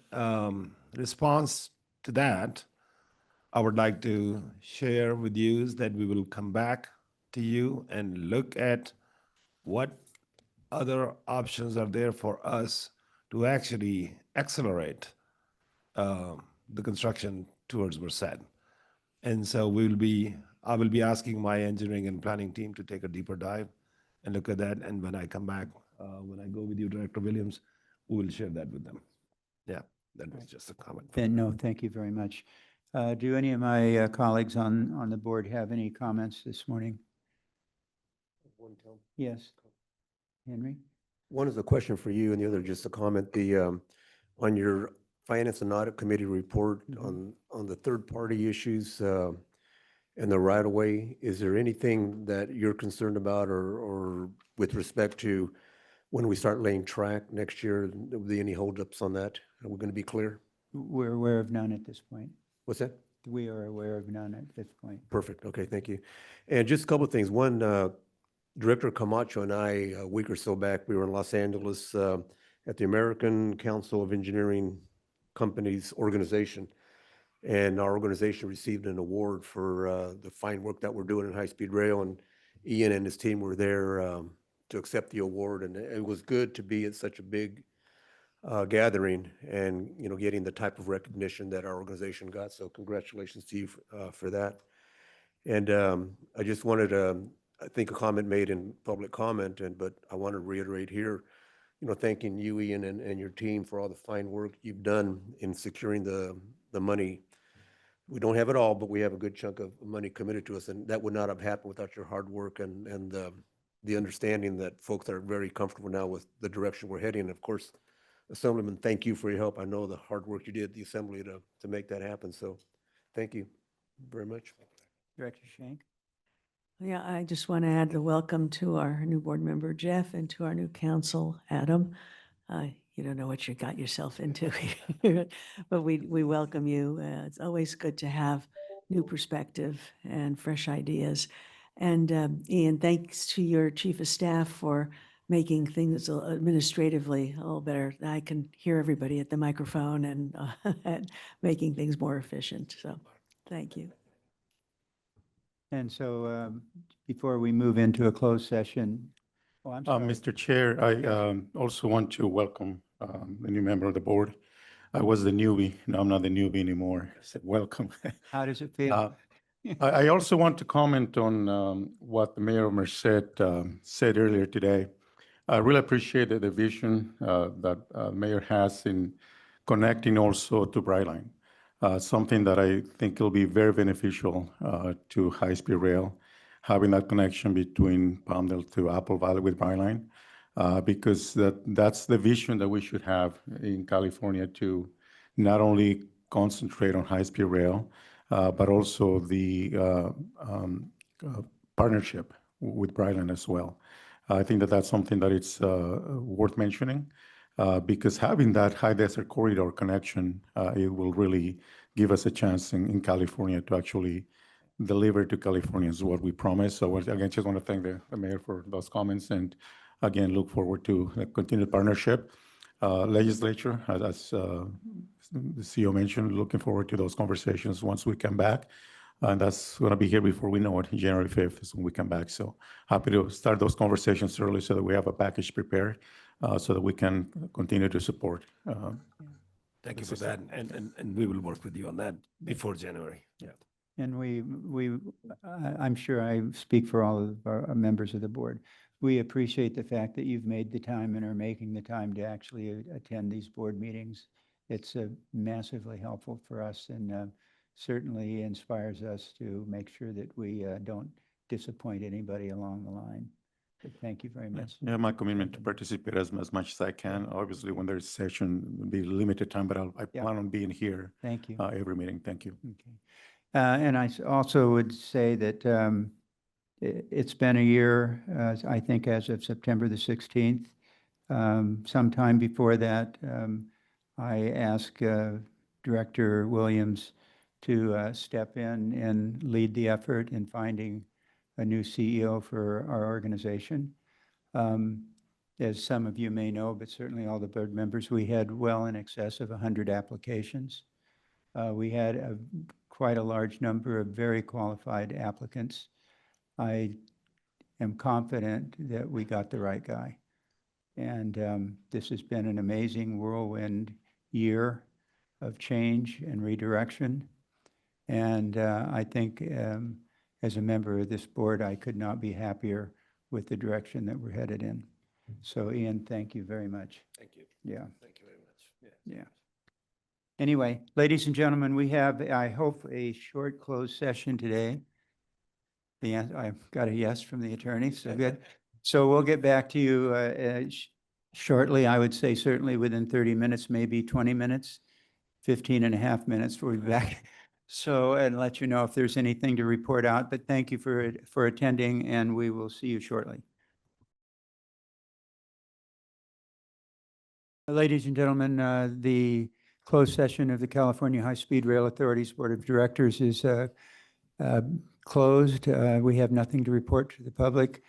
response to that, I would like to share with you that we will come back to you and look at what other options are there for us to actually accelerate the construction towards Merced. And so I will be asking my engineering and planning team to take a deeper dive and look at that. And when I come back, when I go with you, Director Williams, we will share that with them. Yeah, that was just a comment. No, thank you very much. Do any of my colleagues on the board have any comments this morning? Yes. Henry? One is a question for you and the other just a comment. On your Finance and Audit Committee report on the third-party issues and the right-of-way, is there anything that you're concerned about or with respect to when we start laying track next year, will there be any holdups on that? Are we going to be clear? We're aware of none at this point. What's that? We are aware of none at this point. Perfect. Okay, thank you. And just a couple of things. One, Director Camacho and I, a week or so back, we were in Los Angeles at the American Council of Engineering Companies organization. And our organization received an award for the fine work that we're doing in high-speed rail. And Ian and his team were there to accept the award. And it was good to be at such a big gathering and, you know, getting the type of recognition that our organization got. So congratulations to you for that. And I just wanted to, I think a comment made in public comment, but I want to reiterate here thanking you, Ian, and your team for all the fine work you've done in securing the money. We don't have it all, but we have a good chunk of money committed to us, and that would not have happened without your hard work and the understanding that folks are very comfortable now with the direction we're heading. And of course, Assemblyman, thank you for your help. I know the hard work you did at the Assembly to make that happen. So thank you very much. Director Schenk? Yeah, I just want to add the welcome to our new board member, Jeff, and to our new counsel, Adam. You don't know what you got yourself into here, but we welcome you. It's always good to have new perspective and fresh ideas. And Ian, thanks to your chief of staff for making things administratively a little better. I can hear everybody at the microphone and making things more efficient. So thank you. And so before we move into a closed session, oh, I'm sorry. Mr. Chair, I also want to welcome the new member of the board. I was the newbie. No, I'm not the newbie anymore. I said, welcome. How does it feel? I also want to comment on what the mayor of Merced said earlier today. I really appreciate the vision that mayor has in connecting also to Brightline, something that I think will be very beneficial to high-speed rail, having that connection between Palmdale to Apple Valley with Brightline, because that's the vision that we should have in California to not only concentrate on high-speed rail, but also the partnership with Brightline as well. I think that that's something that it's worth mentioning because having that high desert corridor connection, it will really give us a chance in California to actually deliver to Californians what we promised. So again, just want to thank the mayor for those comments and again, look forward to a continued partnership. Legislature, as the CEO mentioned, looking forward to those conversations once we come back. And that's going to be here before we know it. January 5th is when we come back. So happy to start those conversations early so that we have a package prepared so that we can continue to support. Thank you for that. And we will work with you on that before January. Yeah. And I'm sure I speak for all of our members of the board. We appreciate the fact that you've made the time and are making the time to actually attend these board meetings. It's massively helpful for us and certainly inspires us to make sure that we don't disappoint anybody along the line. So thank you very much. Yeah, my commitment to participate as much as I can. Obviously, when there's session, it'll be limited time, but I plan on being here. Thank you. Every meeting. Thank you. Okay. And I also would say that it's been a year, I think, as of September the 16th. Sometime before that, I asked Director Williams to step in and lead the effort in finding a new CEO for our organization. As some of you may know, but certainly all the board members, we had well in excess of 100 applications. We had quite a large number of very qualified applicants. I am confident that we got the right guy. And this has been an amazing whirlwind year of change and redirection. And I think as a member of this board, I could not be happier with the direction that we're headed in. So Ian, thank you very much. Thank you. Yeah. Thank you very much. Yeah. Yeah. Anyway, ladies and gentlemen, we have, I hope, a short closed session today. I've got a yes from the attorney, so good. So we'll get back to you shortly. I would say certainly within 30 minutes, maybe 20 minutes, 15 and a half minutes, we'll be back. So, and let you know if there's anything to report out, but thank you for attending and we will see you shortly. Ladies and gentlemen, the closed session of the California High-Speed Rail Authority's Board of Directors is closed. We have nothing to report to the public.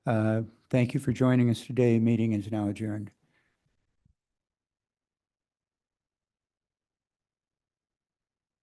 Thank you for joining us today. Meeting is now adjourned.